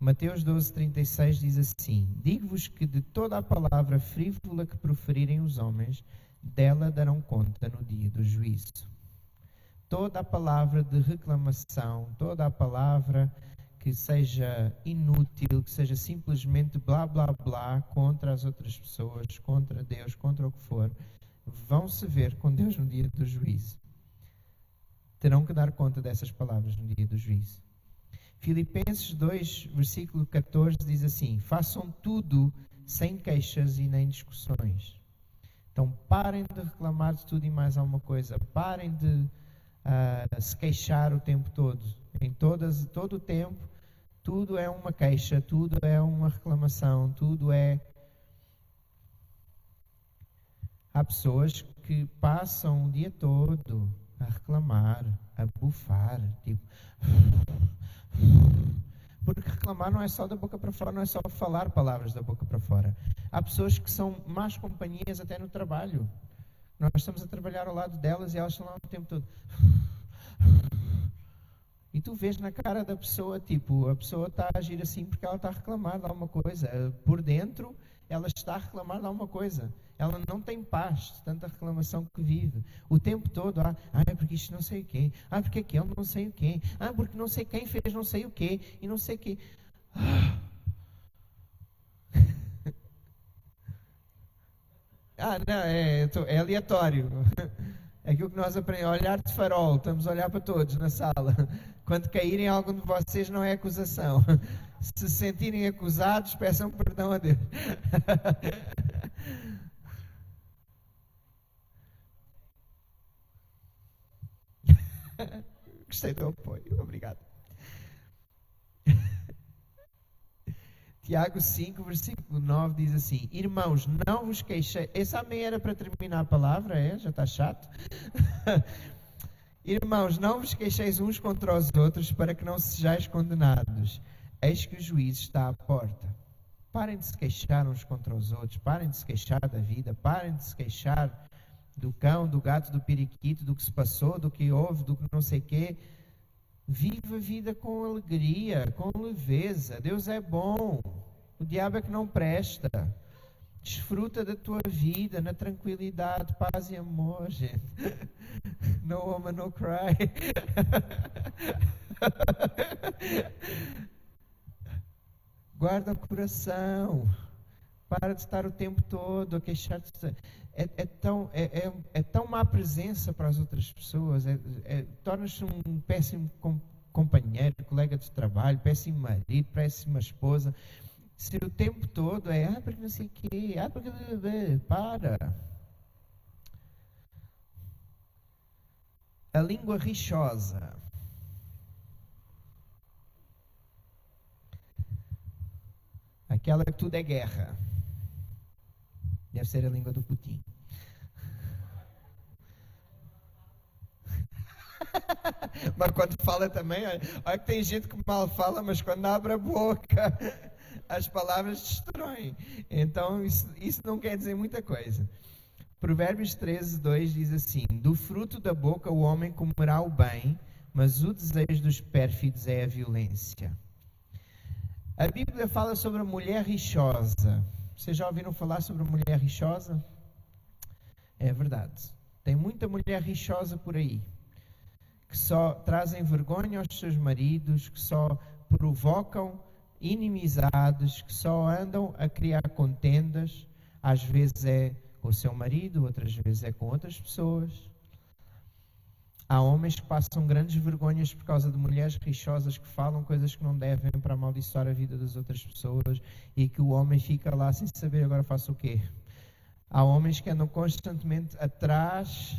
Mateus 12, 36 diz assim: digo-vos que de toda a palavra frívola que proferirem os homens, dela darão conta no dia do juízo. Toda a palavra de reclamação, toda a palavra que seja inútil, que seja simplesmente blá blá blá contra as outras pessoas, contra Deus, contra o que for, vão se ver com Deus no dia do juízo. Terão que dar conta dessas palavras no dia do juízo. Filipenses 2, versículo 14 diz assim: façam tudo sem queixas e nem discussões. Então parem de reclamar de tudo e mais alguma coisa. Parem de se queixar o tempo todo. Todo o tempo, tudo é uma queixa, tudo é uma reclamação, tudo é... Há pessoas que passam o dia todo a reclamar, a bufar, tipo... Porque reclamar não é só da boca para fora, não é só falar palavras da boca para fora. Há pessoas que são más companhias até no trabalho. Nós estamos a trabalhar ao lado delas e elas estão lá o tempo todo. E tu vês na cara da pessoa, tipo, a pessoa está a agir assim porque ela está a reclamar de alguma coisa. Por dentro, ela está a reclamar de alguma coisa. Ela não tem paz de tanta reclamação que vive. O tempo todo, é porque isto não sei o quê. Porque aquele não sei o quê. Porque não sei quem fez não sei o quê. E não sei o quê. Não, é aleatório. É aquilo que nós aprendemos, olhar de farol, estamos a olhar para todos na sala. Quando caírem algum de vocês não é acusação. Se sentirem acusados, peçam perdão a Deus. Gostei do apoio, obrigado. Tiago 5, versículo 9 diz assim: irmãos, não vos queixeis. Essa meia era para terminar a palavra, já está chato. Irmãos, não vos queixeis uns contra os outros, para que não sejais condenados. Eis que o juízo está à porta. Parem de se queixar uns contra os outros, parem de se queixar da vida, parem de se queixar do cão, do gato, do periquito, do que se passou, do que houve, do que não sei o quê. Viva a vida com alegria, com leveza. Deus é bom. O diabo é que não presta. Desfruta da tua vida na tranquilidade, paz e amor, gente. No woman, no cry. Guarda o coração. Para de estar o tempo todo a queixar-te. É tão má presença para as outras pessoas. Tornas-te um péssimo companheiro, colega de trabalho, péssimo marido, péssima esposa. Se o tempo todo porque não sei o quê, porque... Para. A língua rixosa. Aquela que tudo é guerra. Deve ser a língua do Putin. Mas quando fala também, olha que tem gente que mal fala, mas quando abre a boca, as palavras destroem. Então isso não quer dizer muita coisa. Provérbios 13:2 diz assim: do fruto da boca o homem comerá o bem, mas o desejo dos pérfidos é a violência. A Bíblia fala sobre a mulher rixosa. Vocês já ouviram falar sobre a mulher rixosa? É verdade. Tem muita mulher rixosa por aí, que só trazem vergonha aos seus maridos, que só provocam inimizades, que só andam a criar contendas. Às vezes é com o seu marido, outras vezes é com outras pessoas. Há homens que passam grandes vergonhas por causa de mulheres rixosas que falam coisas que não devem para amaldiçoar a vida das outras pessoas, e que o homem fica lá sem saber agora faço o quê. Há homens que andam constantemente atrás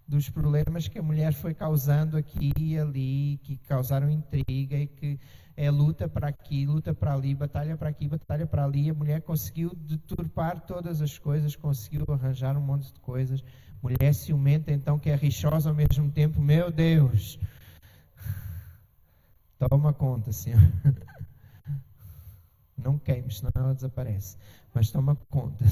dos problemas que a mulher foi causando aqui e ali, que causaram intriga, e que é luta para aqui, luta para ali, batalha para aqui, batalha para ali. A mulher conseguiu deturpar todas as coisas, conseguiu arranjar um monte de coisas. Mulher ciumenta, então, que é rixosa ao mesmo tempo. Meu Deus! Toma conta, Senhor. Não queimes, senão ela desaparece. Mas toma conta.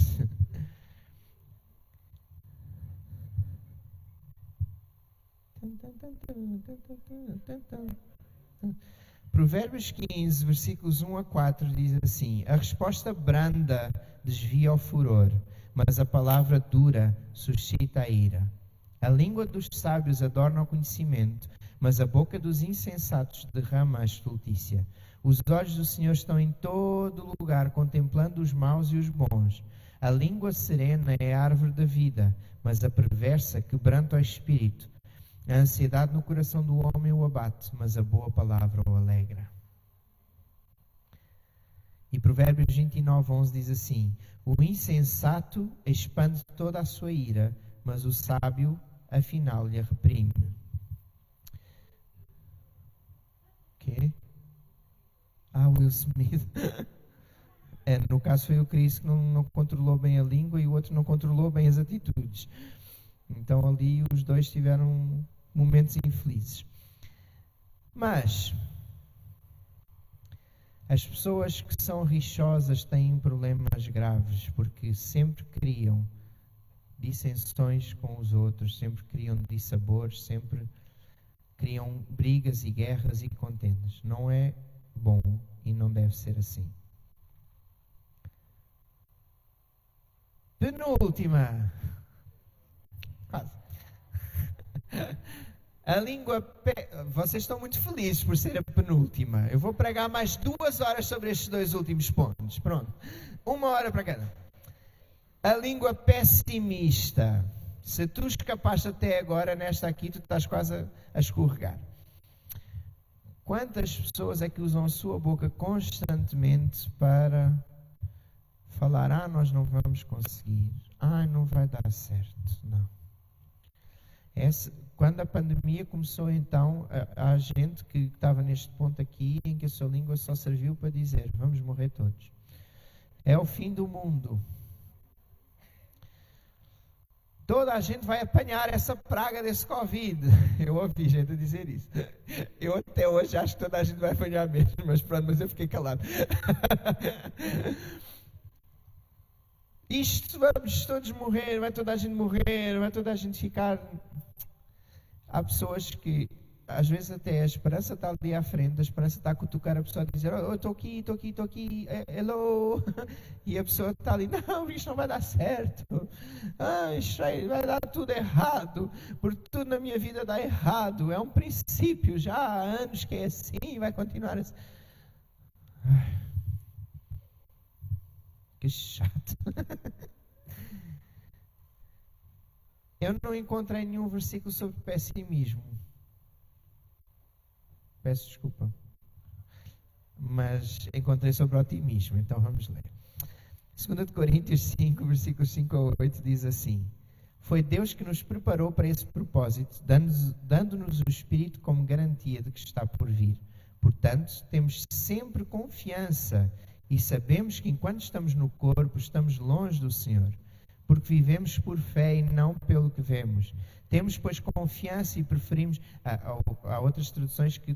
Provérbios 15, versículos 1-4 diz assim: a resposta branda desvia o furor, mas a palavra dura suscita a ira. A língua dos sábios adorna o conhecimento, mas a boca dos insensatos derrama a estultícia. Os olhos do Senhor estão em todo lugar, contemplando os maus e os bons. A língua serena é a árvore da vida, mas a perversa quebranta o espírito. A ansiedade no coração do homem o abate, mas a boa palavra o alegra. E Provérbios 29:11 diz assim: o insensato expande toda a sua ira, mas o sábio afinal lhe reprime. Quê? Will Smith. No caso foi o Chris que não controlou bem a língua, e o outro não controlou bem as atitudes. Então ali os dois tiveram momentos infelizes. Mas as pessoas que são rixosas têm problemas graves, porque sempre criam dissensões com os outros, sempre criam dissabores, sempre criam brigas e guerras e contendas. Não é bom e não deve ser assim. Penúltima. Quase. A língua... Vocês estão muito felizes por ser a penúltima. Eu vou pregar mais 2 horas sobre estes 2 últimos pontos. Pronto. 1 hora para cada. A língua pessimista. Se tu escapaste até agora nesta aqui, tu estás quase a escorregar. Quantas pessoas é que usam a sua boca constantemente para falar: nós não vamos conseguir, não vai dar certo? Não. Quando a pandemia começou, então, há gente que estava neste ponto aqui, em que a sua língua só serviu para dizer: vamos morrer todos. É o fim do mundo. Toda a gente vai apanhar essa praga desse Covid. Eu ouvi gente a dizer isso. Eu até hoje acho que toda a gente vai apanhar mesmo, mas pronto, mas eu fiquei calado. Vamos todos morrer, vai toda a gente morrer, vai toda a gente ficar... Há pessoas que, às vezes até a esperança está ali à frente, a esperança está a cutucar a pessoa, a dizer: estou aqui, hello, e a pessoa está ali: não, isto não vai dar certo, isto vai dar tudo errado, porque tudo na minha vida dá errado, é um princípio, já há anos que é assim, vai continuar assim. Que chato. Eu não encontrei nenhum versículo sobre pessimismo. Peço desculpa. Mas encontrei sobre otimismo, então vamos ler. 2 Coríntios 5, versículos 5 a 8 diz assim: Foi Deus que nos preparou para esse propósito, dando-nos o Espírito como garantia de que está por vir. Portanto, temos sempre confiança e sabemos que enquanto estamos no corpo, estamos longe do Senhor, porque vivemos por fé e não pelo que vemos. Temos, pois, confiança e preferimos... Há outras traduções que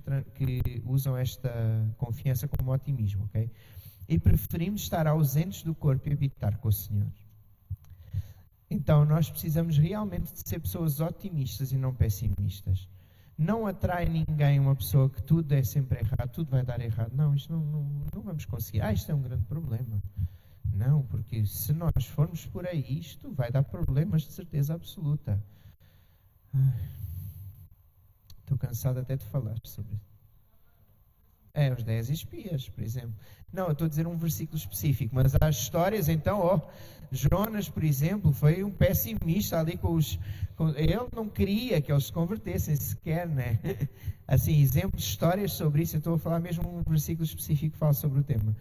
usam esta confiança como otimismo, ok? E preferimos estar ausentes do corpo e habitar com o Senhor. Então, nós precisamos realmente de ser pessoas otimistas e não pessimistas. Não atrai ninguém uma pessoa que tudo é sempre errado, tudo vai dar errado. Não, isto não vamos conseguir. Isto é um grande problema. Não, porque se nós formos por aí, isto vai dar problemas de certeza absoluta. Estou cansado até de falar sobre isso. Os 10 espias, por exemplo. Não, eu estou a dizer um versículo específico, mas há histórias, então, Jonas, por exemplo, foi um pessimista ali ele não queria que eles se convertessem sequer, né? Assim, exemplos de histórias sobre isso, eu estou a falar mesmo um versículo específico que fala sobre o tema.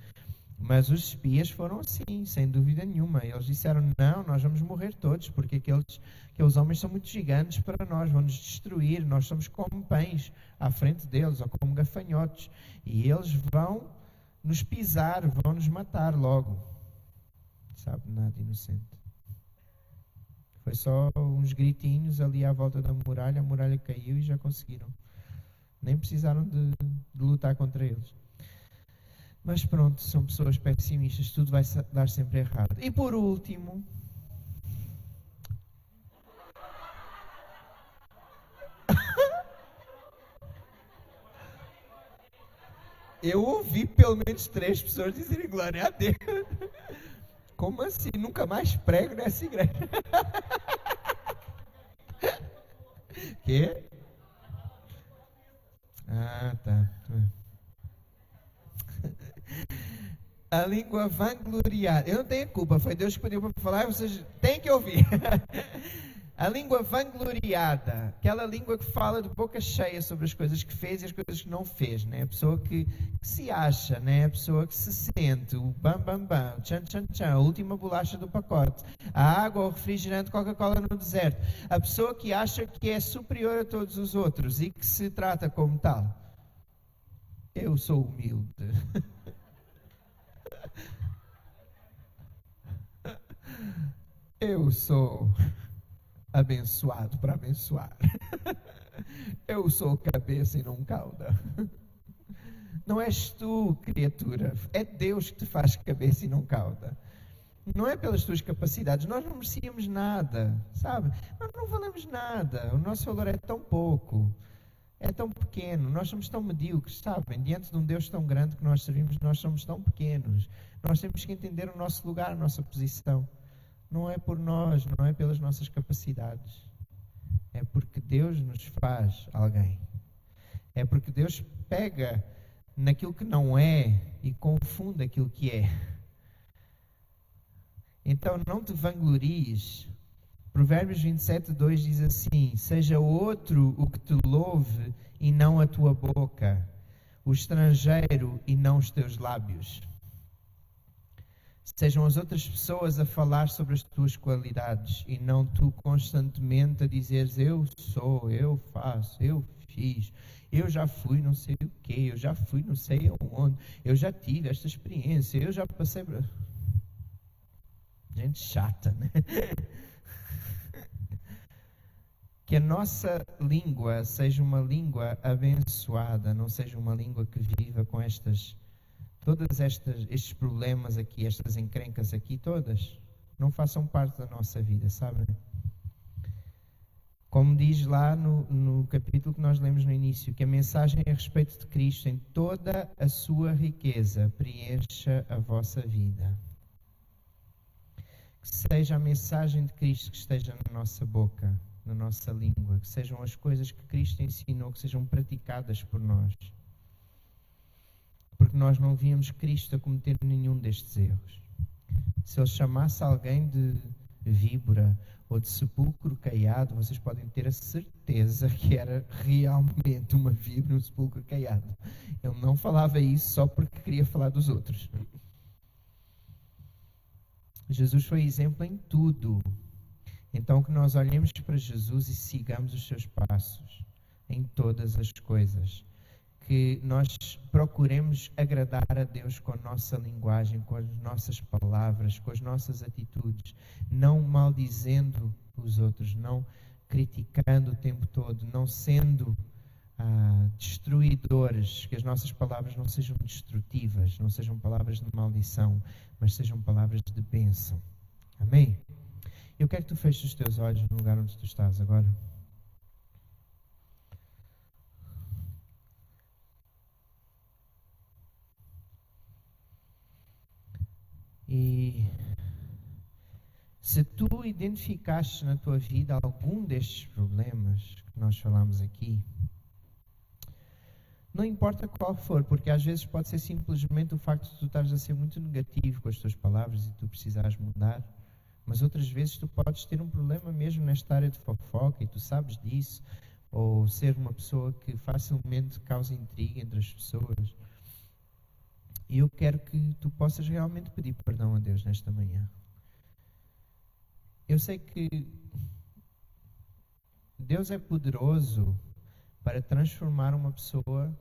Mas os espias foram assim, sem dúvida nenhuma. Eles disseram, não, nós vamos morrer todos, porque aqueles homens são muito gigantes para nós, vão nos destruir, nós somos como pães à frente deles, ou como gafanhotos. E eles vão nos pisar, vão nos matar logo. Sabe, nada inocente. Foi só uns gritinhos ali à volta da muralha, a muralha caiu e já conseguiram. Nem precisaram de lutar contra eles. Mas pronto, são pessoas pessimistas, tudo vai dar sempre errado. E por último, eu ouvi pelo menos 3 pessoas dizerem glória a Deus. Como assim? Nunca mais prego nessa igreja. Quê? Ah, tá. A língua vangloriada. Eu não tenho culpa, foi Deus que pediu para falar, vocês têm que ouvir. A língua vangloriada, aquela língua que fala de boca cheia sobre as coisas que fez e as coisas que não fez, né? A pessoa que se acha, né? A pessoa que se sente, o bam bam bam, tchan tchan tchan, a última bolacha do pacote, a água, o refrigerante Coca-Cola no deserto. A pessoa que acha que é superior a todos os outros e que se trata como tal. Eu sou humilde. Eu sou abençoado para abençoar. Eu sou cabeça e não cauda. Não és tu, criatura. É Deus que te faz cabeça e não cauda. Não é pelas tuas capacidades. Nós não merecíamos nada, sabe? Nós não valemos nada. O nosso valor é tão pouco. É tão pequeno. Nós somos tão medíocres, sabem? Diante de um Deus tão grande que nós servimos, nós somos tão pequenos. Nós temos que entender o nosso lugar, a nossa posição. Não é por nós, não é pelas nossas capacidades. É porque Deus nos faz alguém. É porque Deus pega naquilo que não é e confunde aquilo que é. Então não te vanglories. Provérbios 27:2 diz assim: seja outro o que te louve e não a tua boca, o estrangeiro e não os teus lábios. Sejam as outras pessoas a falar sobre as tuas qualidades e não tu constantemente a dizeres eu sou, eu faço, eu fiz, eu já fui não sei o quê, eu já fui não sei aonde, eu já tive esta experiência, eu já passei por... Gente chata, né? Que a nossa língua seja uma língua abençoada, não seja uma língua que viva com todos estes problemas aqui, estas encrencas aqui, todas, não façam parte da nossa vida, sabem? Como diz lá no capítulo que nós lemos no início, que a mensagem a respeito de Cristo em toda a sua riqueza preencha a vossa vida. Que seja a mensagem de Cristo que esteja na nossa boca, na nossa língua, que sejam as coisas que Cristo ensinou, que sejam praticadas por nós. Porque nós não víamos Cristo a cometer nenhum destes erros. Se ele chamasse alguém de víbora ou de sepulcro caiado, vocês podem ter a certeza que era realmente uma víbora, um sepulcro caiado. Ele não falava isso só porque queria falar dos outros. Jesus foi exemplo em tudo. Então que nós olhemos para Jesus e sigamos os seus passos em todas as coisas. Que nós procuremos agradar a Deus com a nossa linguagem, com as nossas palavras, com as nossas atitudes, não maldizendo os outros, não criticando o tempo todo, não sendo destruidores, que as nossas palavras não sejam destrutivas, não sejam palavras de maldição, mas sejam palavras de bênção. Amém? Eu quero que tu feches os teus olhos no lugar onde tu estás agora. E se tu identificaste na tua vida algum destes problemas que nós falamos aqui, não importa qual for, porque às vezes pode ser simplesmente o facto de tu estares a ser muito negativo com as tuas palavras e tu precisares mudar, mas outras vezes tu podes ter um problema mesmo nesta área de fofoca e tu sabes disso, ou ser uma pessoa que facilmente causa intriga entre as pessoas. E eu quero que tu possas realmente pedir perdão a Deus nesta manhã. Eu sei que Deus é poderoso para transformar uma pessoa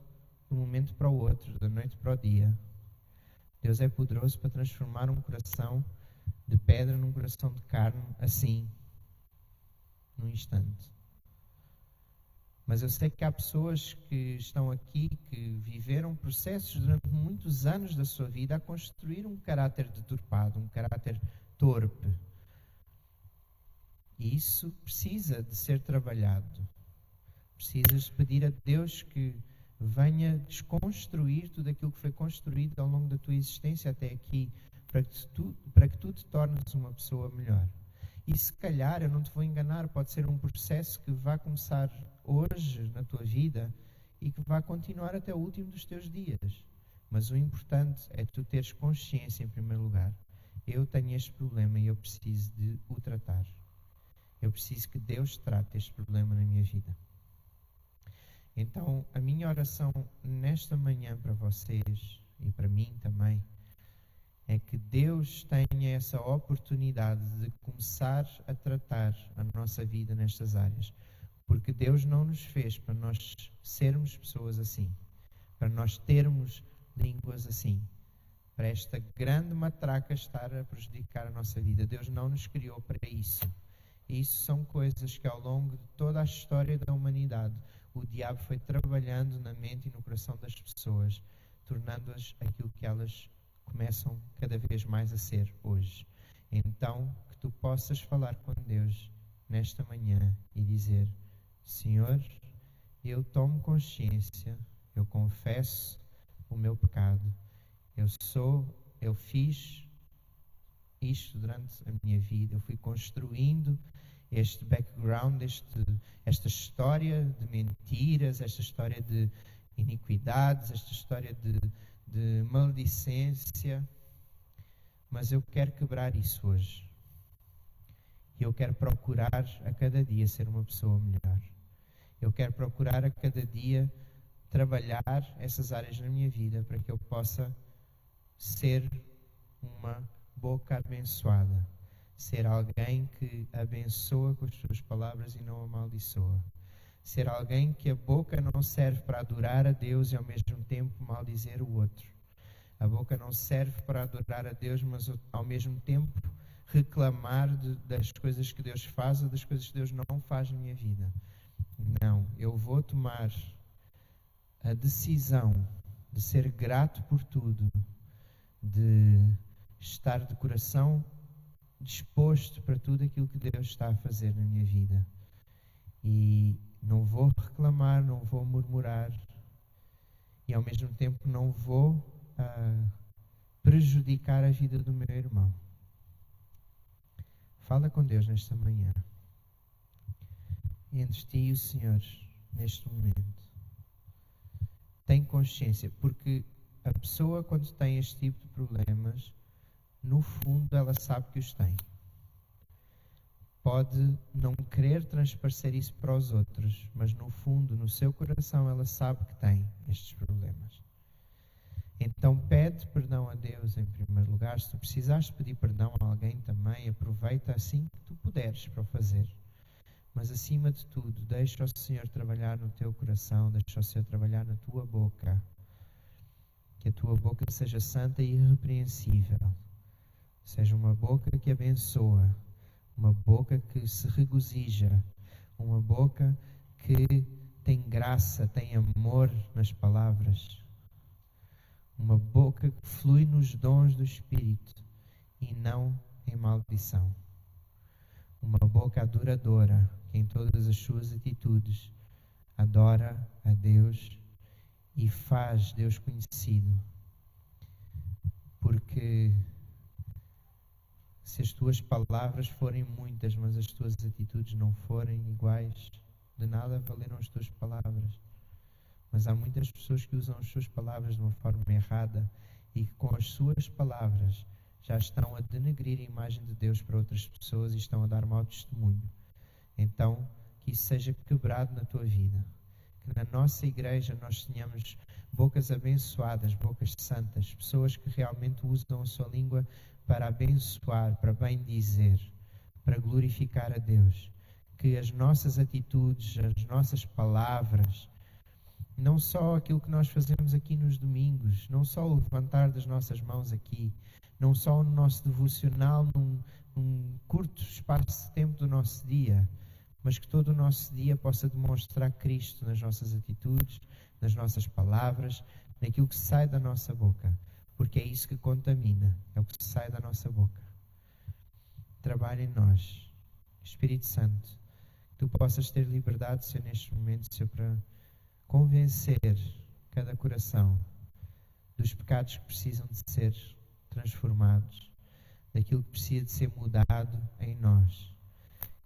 de um momento para o outro, da noite para o dia. Deus é poderoso para transformar um coração de pedra num coração de carne, assim, num instante. Mas eu sei que há pessoas que estão aqui, que viveram processos durante muitos anos da sua vida a construir um caráter deturpado, um caráter torpe. E isso precisa de ser trabalhado. Precisas pedir a Deus que venha desconstruir tudo aquilo que foi construído ao longo da tua existência até aqui, para que tu te tornes uma pessoa melhor. E se calhar, eu não te vou enganar, pode ser um processo que vai começar hoje na tua vida e que vai continuar até o último dos teus dias. Mas o importante é tu teres consciência em primeiro lugar. Eu tenho este problema e eu preciso de o tratar. Eu preciso que Deus trate este problema na minha vida. Então, a minha oração nesta manhã para vocês e para mim também é que Deus tenha essa oportunidade de começar a tratar a nossa vida nestas áreas. Porque Deus não nos fez para nós sermos pessoas assim, para nós termos línguas assim, para esta grande matraca estar a prejudicar a nossa vida. Deus não nos criou para isso. E isso são coisas que ao longo de toda a história da humanidade o diabo foi trabalhando na mente e no coração das pessoas, tornando-as aquilo que elas começam cada vez mais a ser hoje. Então, que tu possas falar com Deus nesta manhã e dizer: Senhor, eu tomo consciência, eu confesso o meu pecado, eu fiz isto durante a minha vida, eu fui construindo este background, esta história de mentiras, esta história de iniquidades, esta história de maledicência, mas eu quero quebrar isso hoje. E eu quero procurar a cada dia ser uma pessoa melhor. Eu quero procurar a cada dia trabalhar essas áreas na minha vida para que eu possa ser uma boca abençoada. Ser alguém que abençoa com as suas palavras e não amaldiçoa. Ser alguém que a boca não serve para adorar a Deus e ao mesmo tempo maldizer o outro. A boca não serve para adorar a Deus, mas ao mesmo tempo reclamar das coisas que Deus faz ou das coisas que Deus não faz na minha vida. Não, eu vou tomar a decisão de ser grato por tudo, de estar de coração disposto para tudo aquilo que Deus está a fazer na minha vida. E não vou reclamar, não vou murmurar e ao mesmo tempo não vou prejudicar a vida do meu irmão. Fala com Deus nesta manhã. Entre ti e o Senhor, neste momento. Tem consciência, porque a pessoa, quando tem este tipo de problemas, no fundo ela sabe que os tem. Pode não querer transparecer isso para os outros, mas no fundo, no seu coração, ela sabe que tem estes problemas. Então pede perdão a Deus em primeiro lugar. Se tu precisares pedir perdão a alguém também, aproveita assim que tu puderes para o fazer. Mas acima de tudo, deixa o Senhor trabalhar no teu coração, deixa o Senhor trabalhar na tua boca. Que a tua boca seja santa e irrepreensível. Seja uma boca que abençoa, uma boca que se regozija, uma boca que tem graça, tem amor nas palavras. Uma boca que flui nos dons do Espírito e não em maldição. Uma boca adoradora, que em todas as suas atitudes adora a Deus e faz Deus conhecido. Porque se as tuas palavras forem muitas, mas as tuas atitudes não forem iguais, de nada valeram as tuas palavras. Mas há muitas pessoas que usam as suas palavras de uma forma errada e que com as suas palavras já estão a denegrir a imagem de Deus para outras pessoas e estão a dar mau testemunho. Então, que isso seja quebrado na tua vida. Que na nossa igreja nós tenhamos bocas abençoadas, bocas santas, pessoas que realmente usam a sua língua para abençoar, para bendizer, para glorificar a Deus. Que as nossas atitudes, as nossas palavras, não só aquilo que nós fazemos aqui nos domingos, não só o levantar das nossas mãos aqui, não só o nosso devocional num curto espaço de tempo do nosso dia, mas que todo o nosso dia possa demonstrar Cristo nas nossas atitudes, nas nossas palavras, naquilo que sai da nossa boca, porque é isso que contamina, é o que sai da nossa boca. Trabalha em nós, Espírito Santo, que tu possas ter liberdade, Senhor, neste momento, Senhor, para convencer cada coração dos pecados que precisam de ser transformados, daquilo que precisa de ser mudado em nós.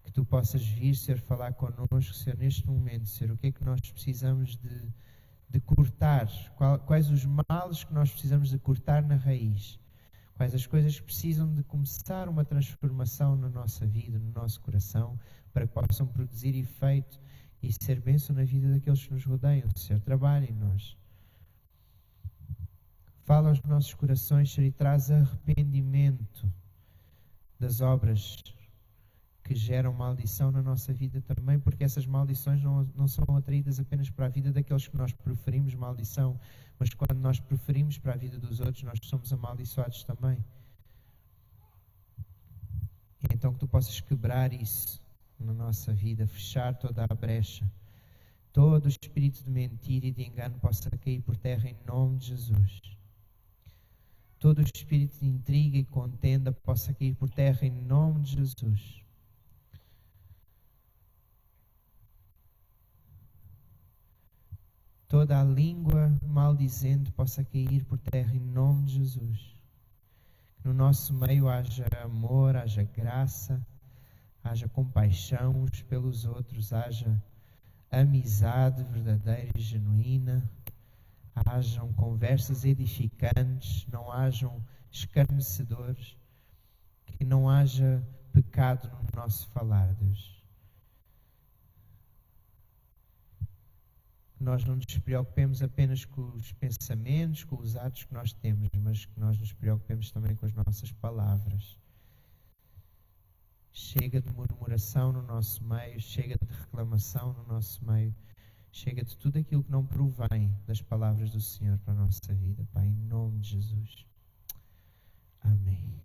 Que tu possas vir, Senhor, falar connosco, Senhor, neste momento, Senhor, o que é que nós precisamos de cortar, quais os males que nós precisamos de cortar na raiz, quais as coisas que precisam de começar uma transformação na nossa vida, no nosso coração, para que possam produzir efeito e ser bênção na vida daqueles que nos rodeiam. Senhor, trabalha em nós. Fala aos nossos corações, Senhor, e traz arrependimento das obras que geram maldição na nossa vida também, porque essas maldições não são atraídas apenas para a vida daqueles que nós preferimos maldição, mas quando nós preferimos para a vida dos outros, nós somos amaldiçoados também. Então que tu possas quebrar isso na nossa vida, fechar toda a brecha, todo o espírito de mentira e de engano possa cair por terra em nome de Jesus. Todo o espírito de intriga e contenda possa cair por terra em nome de Jesus. Toda a língua maldizente possa cair por terra em nome de Jesus. Que no nosso meio haja amor, haja graça, haja compaixão uns pelos outros, haja amizade verdadeira e genuína, hajam conversas edificantes, não hajam escarnecedores, que não haja pecado no nosso falar, Deus. Que nós não nos preocupemos apenas com os pensamentos, com os atos que nós temos, mas que nós nos preocupemos também com as nossas palavras. Chega de murmuração no nosso meio, chega de reclamação no nosso meio, chega de tudo aquilo que não provém das palavras do Senhor para a nossa vida, Pai, em nome de Jesus. Amém.